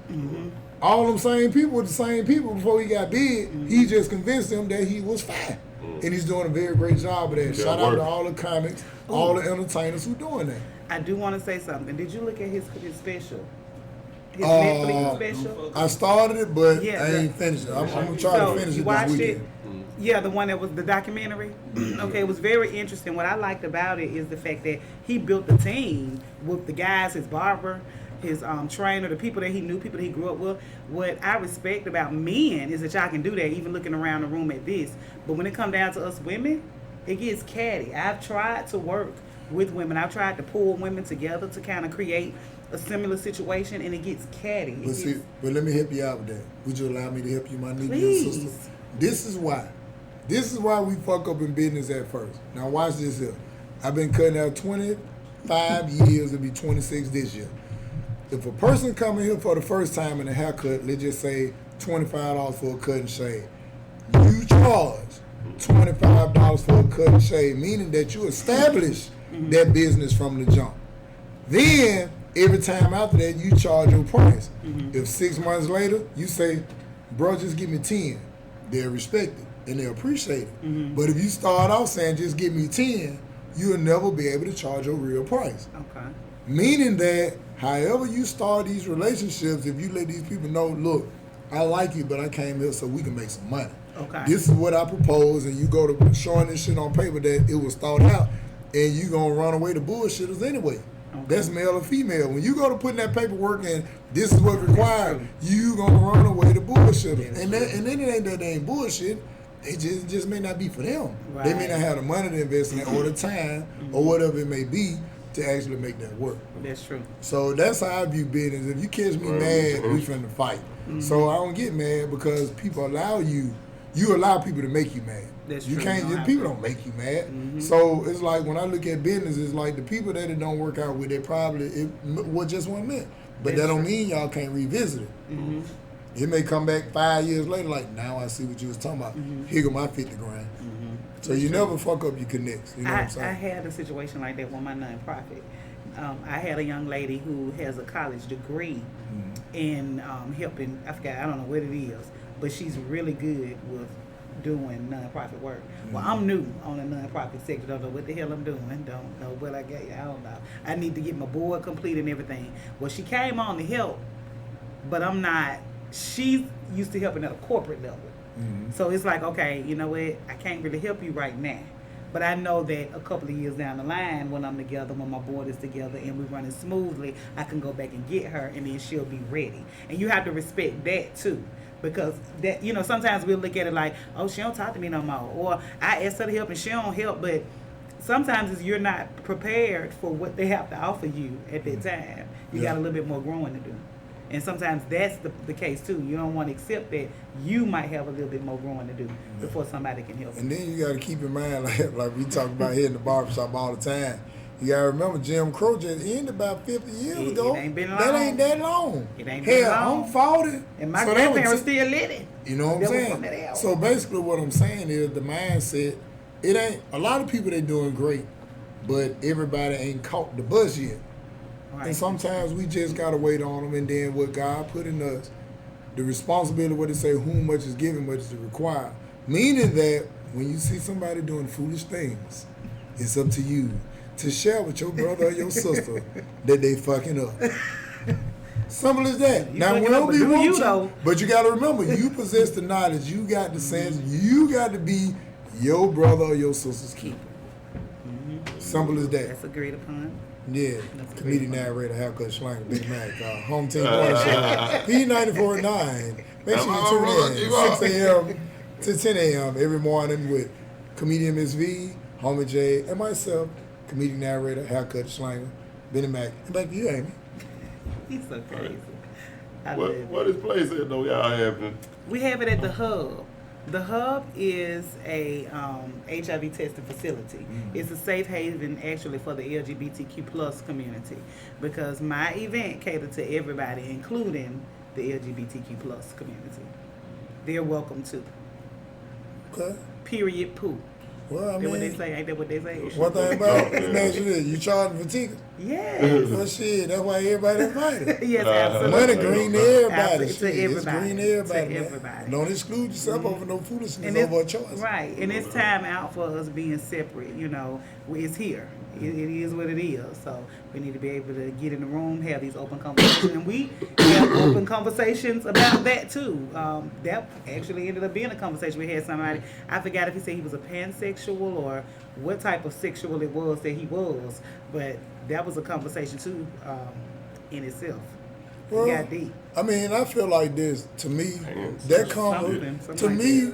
Speaker 2: All them same people were the same people before he got big. He just convinced them that he was fine. And he's doing a very great job of that. Shout out to all the comics, all the entertainers who doing that.
Speaker 1: I do want to say something. Did you look at his special? His Netflix special?
Speaker 2: I started it, but
Speaker 1: Yeah,
Speaker 2: I ain't finished it. I'm gonna try to finish
Speaker 1: you
Speaker 2: it
Speaker 1: watched
Speaker 2: this
Speaker 1: it?
Speaker 2: weekend.
Speaker 1: Yeah, the one that was the documentary. Okay, it was very interesting. What I liked about it is the fact that he built the team with the guys, his barber, his trainer, the people that he knew, people that he grew up with. What I respect about men is that y'all can do that, even looking around the room at this. But when it comes down to us women, it gets catty. I've tried to work with women. I've tried to pull women together to kind of create a similar situation, and it gets catty.
Speaker 2: But let me help you out with that. Would you allow me to help you, my new
Speaker 1: Please.
Speaker 2: sister? This is why. This is why we fuck up in business at first. Now watch this here. I've been cutting out 25 years. It'll be 26 this year. If a person coming here for the first time in a haircut, let's just say $25 for a cut and shave, you charge $25 for a cut and shave, meaning that you establish that business from the jump. Then every time after that, you charge your price. If 6 months later you say, "Bro, just give me 10," they'll respect it and they'll appreciate it. But if you start off saying, "Just give me 10," you'll never be able to charge your real price.
Speaker 1: Okay.
Speaker 2: Meaning that however you start these relationships, if you let these people know, look, I like you, but I came here so we can make some money.
Speaker 1: Okay.
Speaker 2: This is what I propose, and you go to showing this shit on paper that it was thought out, and you gonna run away to bullshitters anyway.
Speaker 1: Okay.
Speaker 2: That's male or female. When you go to putting that paperwork in, this is what's required, you gonna run away to bullshitters. And then it ain't that they ain't bullshit. It just may not be for them. They may
Speaker 1: Right.
Speaker 2: not have the money to invest in it or the time or whatever it may be to actually make that work.
Speaker 1: That's true.
Speaker 2: So that's how I view business. If you catch me mad, we finna fight. So I don't get mad because people allow you allow people to make you mad.
Speaker 1: That's
Speaker 2: you
Speaker 1: true.
Speaker 2: can't,
Speaker 1: You don't
Speaker 2: people
Speaker 1: have
Speaker 2: don't make you mad. So it's like when I look at business, it's like the people that it don't work out with, it was just one meant. But
Speaker 1: That's
Speaker 2: that don't
Speaker 1: true.
Speaker 2: mean y'all can't revisit it. It may come back 5 years later, like, now I see what you was talking about. Here go my 50 grand. So you never fuck up your connects. You know what I'm
Speaker 1: I
Speaker 2: saying?
Speaker 1: had a situation like that with my nonprofit. I had a young lady who has a college degree in helping, I don't know what it is, but she's really good with doing nonprofit work. Well, I'm new on the nonprofit sector. Don't know what the hell I'm doing. Don't know what I got. I don't know. I need to get my board complete and everything. Well, she came on to help, but I'm not. She's used to helping at a corporate level. So it's like, okay, you know what? I can't really help you right now. But I know that a couple of years down the line, when I'm together, when my board is together and we're running smoothly, I can go back and get her and then she'll be ready. And you have to respect that too. Because that, sometimes we'll look at it like, oh, she don't talk to me no more. Or I asked her to help and she don't help. But sometimes it's you're not prepared for what they have to offer you at that time. You got a little bit more growing to do. And sometimes that's the case too. You don't want to accept that you might have a little bit more growing to do before somebody can help you.
Speaker 2: And then you got to keep in mind, like we talk about here in the barbershop all the time, you got to remember Jim Crow just ended about 50 years ago.
Speaker 1: It ain't been long.
Speaker 2: That ain't that long.
Speaker 1: It ain't been
Speaker 2: Hell,
Speaker 1: long.
Speaker 2: I'm 40.
Speaker 1: And my
Speaker 2: so
Speaker 1: grandparents still living.
Speaker 2: You know what I'm
Speaker 1: That was from that
Speaker 2: saying?
Speaker 1: era.
Speaker 2: So basically what I'm saying is the mindset, it ain't, a lot of people they doing great, but everybody ain't caught the bus yet.
Speaker 1: Right.
Speaker 2: And sometimes we just got to wait on them, and then what God put in us, the responsibility, what they say, whom much is given, much is required. Meaning that when you see somebody doing foolish things, it's up to you to share with your brother or your sister that they fucking up. Simple as that.
Speaker 1: You
Speaker 2: Now,
Speaker 1: fucking
Speaker 2: we don't
Speaker 1: up,
Speaker 2: be
Speaker 1: but do
Speaker 2: want
Speaker 1: you,
Speaker 2: to,
Speaker 1: though?
Speaker 2: but you got to remember, you possess the knowledge, you got the sense, you got to be your brother or your sister's keeper. Simple as that.
Speaker 1: That's agreed upon.
Speaker 2: Yeah,
Speaker 1: That's
Speaker 2: comedian narrator, haircut slang, Big Mac, home team morning show, P94.9. Make sure you tune in 6 a.m. to 10 a.m. every morning with comedian Miss V, Homie J, and myself, comedian narrator, haircut slang, Bennie Mac. And back to you, Amie.
Speaker 1: He's so crazy. I love it.
Speaker 3: What is place at though? Y'all having?
Speaker 1: We have it at the Hub. The Hub is a HIV testing facility. It's a safe haven actually for the LGBTQ plus community because my event catered to everybody, including the LGBTQ plus community. They're welcome too.
Speaker 2: Okay.
Speaker 1: Period. Poo.
Speaker 2: Well, I
Speaker 1: That's what they
Speaker 2: mean,
Speaker 1: say. Ain't that what they say?
Speaker 2: one thing about it, imagine this, you charging for tickets.
Speaker 1: Yes.
Speaker 2: Well, shit, that's why everybody invited.
Speaker 1: Yes,
Speaker 2: Money
Speaker 1: absolutely.
Speaker 2: green to everybody.
Speaker 1: Absolutely. To
Speaker 2: Shit, it's
Speaker 1: everybody.
Speaker 2: green to everybody.
Speaker 1: To
Speaker 2: man.
Speaker 1: everybody.
Speaker 2: Don't exclude yourself over no foolishness
Speaker 1: And it's-
Speaker 2: over a choice.
Speaker 1: Right, and it's time out for us being separate. You know, it's here. It is what it is. So we need to be able to get in the room, have these open conversations, and we have open conversations about that too. That actually ended up being a conversation we had. Somebody, I forgot if he said he was a pansexual or what type of sexual it was that he was, but that was a conversation too in itself.
Speaker 2: Well,
Speaker 1: It got deep.
Speaker 2: I mean, I feel like this, to me,
Speaker 3: Hands.
Speaker 2: that
Speaker 1: Something
Speaker 2: to
Speaker 1: like
Speaker 2: me,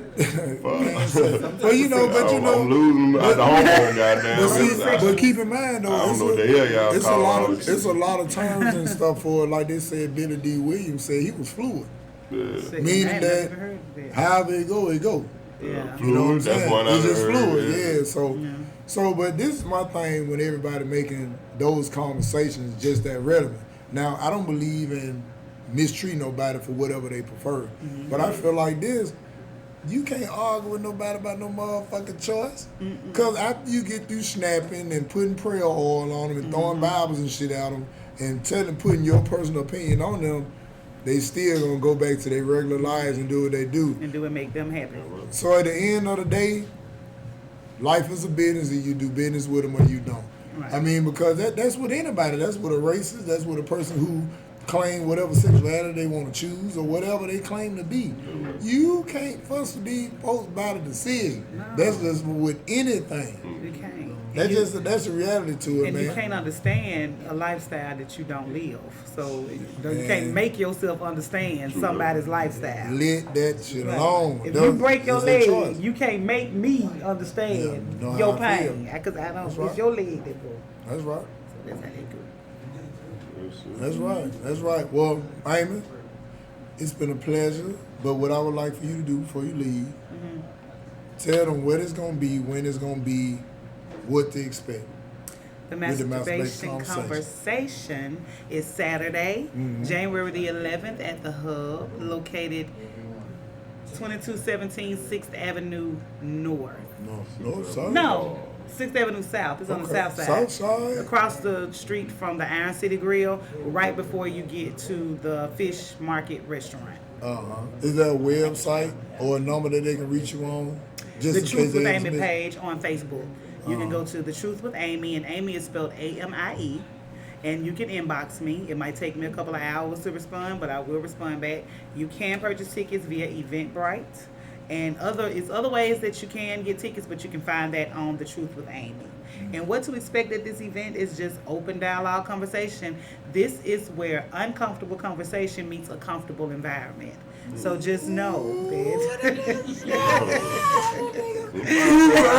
Speaker 2: well, you know, but you
Speaker 3: I'm
Speaker 2: know,
Speaker 3: losing at the hormone, goddamn.
Speaker 2: but, see,
Speaker 3: That's-
Speaker 2: but keep in mind though,
Speaker 3: I don't know what the hell y'all
Speaker 2: it's a
Speaker 3: call
Speaker 2: lot
Speaker 3: all
Speaker 2: of
Speaker 3: this
Speaker 2: it's a
Speaker 3: shit.
Speaker 2: lot of terms and stuff for it. Like they said, Bennie D. Williams said he was fluid,
Speaker 3: Yeah.
Speaker 1: Second,
Speaker 2: meaning
Speaker 1: I had
Speaker 2: that
Speaker 1: never heard of that.
Speaker 2: however it go, it go.
Speaker 1: Yeah.
Speaker 2: You know what I'm
Speaker 3: Fluid, that's
Speaker 2: saying?
Speaker 3: one I
Speaker 2: It's just
Speaker 3: heard,
Speaker 2: fluid,
Speaker 3: yeah.
Speaker 2: yeah. So, but this is my thing when everybody making those conversations just that relevant. Now, I don't believe in mistreat nobody for whatever they prefer, but I feel like this, you can't argue with nobody about no motherfucking choice. Because after you get through snapping and putting prayer oil on them and throwing Bibles and shit at them and putting your personal opinion on them, they still gonna go back to their regular lives and do what they do.
Speaker 1: And do it make them happy.
Speaker 2: So at the end of the day, life is a business and you do business with them or you don't.
Speaker 1: Right.
Speaker 2: I mean, because that's with anybody. That's with a racist. That's with a person who claim whatever sexuality they want to choose or whatever they claim to be. You can't fuss with these folks about a decision.
Speaker 1: No.
Speaker 2: That's just with anything.
Speaker 1: You can't.
Speaker 2: That's the reality to it,
Speaker 1: And
Speaker 2: man.
Speaker 1: you can't understand a lifestyle that you don't live. So you can't
Speaker 2: Man.
Speaker 1: make yourself understand somebody's lifestyle.
Speaker 2: Let that shit
Speaker 1: Right.
Speaker 2: alone.
Speaker 1: If
Speaker 2: That's-
Speaker 1: you break your
Speaker 2: it's their
Speaker 1: leg,
Speaker 2: choice.
Speaker 1: you can't make me understand
Speaker 2: Yeah, you know
Speaker 1: your
Speaker 2: how I feel.
Speaker 1: pain. Because I don't.
Speaker 2: That's
Speaker 1: It's
Speaker 2: right.
Speaker 1: your leg that broke.
Speaker 2: That's right.
Speaker 1: So that's how they go.
Speaker 2: That's right. That's right. Well, Amie, it's been a pleasure. But what I would like for you to do before you leave, tell them what it's going to be, when it's going to be, what to expect.
Speaker 1: The
Speaker 2: With the
Speaker 1: masturbation
Speaker 2: masturbation
Speaker 1: conversation is Saturday, January the 11th at the Hub, located 2217 6th Avenue North.
Speaker 2: No, sorry.
Speaker 1: No, 6th Avenue South. It's on the
Speaker 2: Okay.
Speaker 1: south side.
Speaker 2: South side.
Speaker 1: Across the street from the Iron City Grill, right before you get to the Fish Market Restaurant.
Speaker 2: Is there a website or a number that they can reach you on? Just
Speaker 1: The
Speaker 2: in
Speaker 1: Truth
Speaker 2: case
Speaker 1: with
Speaker 2: they have
Speaker 1: Amie
Speaker 2: some-
Speaker 1: page on Facebook. You can go to The Truth with Amie, and Amie is spelled Amie, and you can inbox me. It might take me a couple of hours to respond, but I will respond back. You can purchase tickets via Eventbrite, and other ways that you can get tickets, but you can find that on The Truth with Amie. And what to expect at this event is just open dialogue conversation. This is where uncomfortable conversation meets a comfortable environment. So just know that.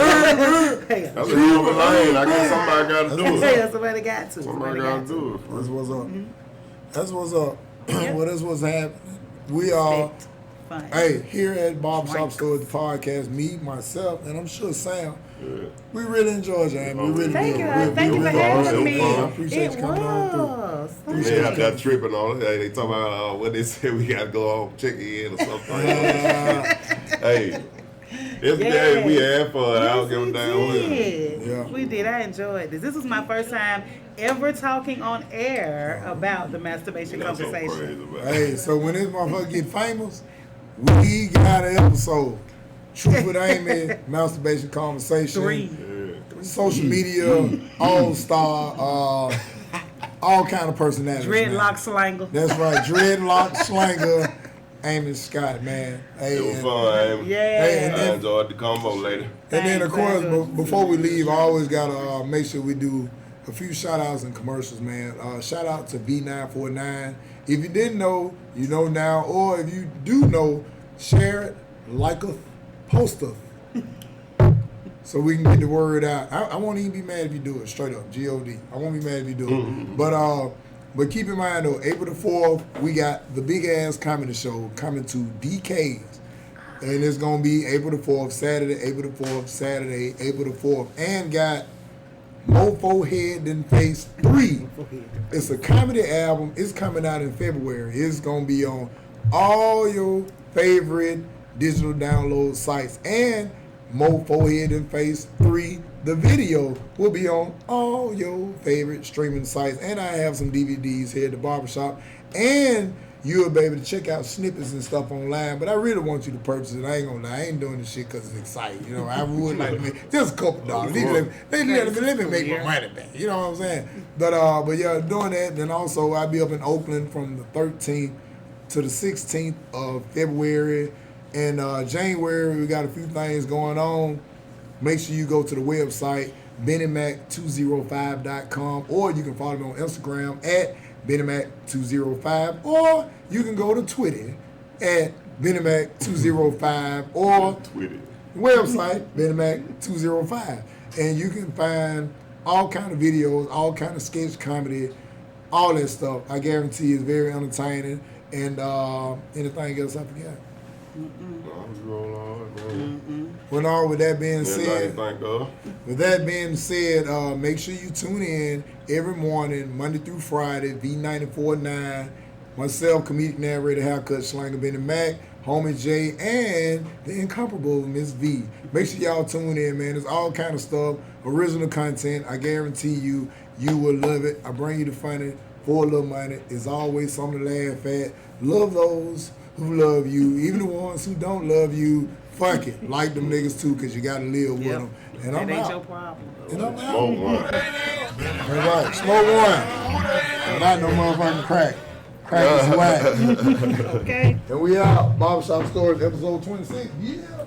Speaker 3: That's a hell of a lane. I guess somebody got to do it.
Speaker 1: Yeah, somebody got to.
Speaker 3: Somebody got to do it.
Speaker 2: That's what's up. That's what's up. Well, that's what's happening. We are,
Speaker 1: Fun.
Speaker 2: hey, here at Barbershop
Speaker 1: Right.
Speaker 2: Stories, the podcast, me, myself, and I'm sure Sam, we really enjoyed you, Amie. We really
Speaker 1: Thank
Speaker 2: did.
Speaker 1: you.
Speaker 2: We
Speaker 1: Thank you for
Speaker 2: really
Speaker 1: having
Speaker 2: did.
Speaker 1: me.
Speaker 2: I appreciate
Speaker 1: It
Speaker 2: you coming on through.
Speaker 1: was.
Speaker 3: And they have that tripping on it. They talk about what they said we got to go home check in or something. Hey, it's
Speaker 1: Yeah.
Speaker 3: we had fun. I don't give a
Speaker 1: We
Speaker 3: damn.
Speaker 1: did.
Speaker 2: Yeah.
Speaker 1: We did. I enjoyed this. This was my first time ever talking on air about the masturbation
Speaker 3: That's so
Speaker 1: conversation.
Speaker 3: crazy, man.
Speaker 2: Hey, so when this motherfucker get famous, we got an episode. Truth with Amie, masturbation conversation.
Speaker 1: 3.
Speaker 2: Social media, all-star, all kind of personalities. man.
Speaker 1: Dreadlock slanger.
Speaker 2: That's right, dreadlock slanger, Amie Scott, man. Hey,
Speaker 3: It was
Speaker 2: and,
Speaker 3: fun. Amy.
Speaker 1: Yeah.
Speaker 2: Hey, and
Speaker 3: I
Speaker 2: then-
Speaker 3: enjoyed the combo, lady.
Speaker 2: and then of
Speaker 1: Thanks,
Speaker 2: course,
Speaker 1: thank you.
Speaker 2: before we leave, I always gotta make sure we do a few shout outs and commercials, man. Shout out to B949. If you didn't know, you know now, or if you do know, share it, like us, post us. So we can get the word out. I won't even be mad if you do it, straight up, G-O-D. I won't be mad if you do it. But But keep in mind though, April the 4th, we got the big ass comedy show coming to DK's. And it's gonna be April the 4th, Saturday, April the 4th, Saturday, April the 4th. And got Mofo Head Than Face 3. It's a comedy album. It's coming out in February. It's gonna be on all your favorite digital download sites. And Mofo Head Than Face 3, the video, will be on all your favorite streaming sites. And I have some DVDs here at the Barbershop. And you'll be able to check out snippets and stuff online. But I really want you to purchase it. I ain't gonna lie. I ain't doing this shit because it's exciting. You know, I would like to make just a couple dollars. Let me make my money back. You know what I'm saying? But yeah, doing that. Then also I'll be up in Oakland from the 13th to the 16th of February. And January, we got a few things going on. Make sure you go to the website, BennieMac205.com, or you can follow me on Instagram at BennieMac205, or you can go to Twitter at BennieMac205, or
Speaker 3: Twitter.
Speaker 2: website, BennieMac205. And you can find all kind of videos, all kind of sketch comedy, all that stuff. I guarantee it's very entertaining. And anything else I forgot? Well, no, with that being said, make sure you tune in every morning, Monday through Friday, V94.9. Myself, comedic narrator, haircut, slanger, Bennie Mac, homie Jay, and the incomparable Miss V. Make sure y'all tune in, man. There's all kind of stuff, original content. I guarantee you will love it. I bring you the funny for a little money. It's always something to laugh at. Love those who love you, even the ones who don't love you. Fuck it, like them niggas too, cause you gotta live with them. And I'm
Speaker 1: That ain't
Speaker 2: out.
Speaker 1: your problem.
Speaker 2: And I'm out.
Speaker 3: Smoke one.
Speaker 2: All right, smoke one. Not no motherfucking crack. Crack is whack.
Speaker 1: Okay.
Speaker 2: And we out. Barbershop Stories, episode 26. Yeah.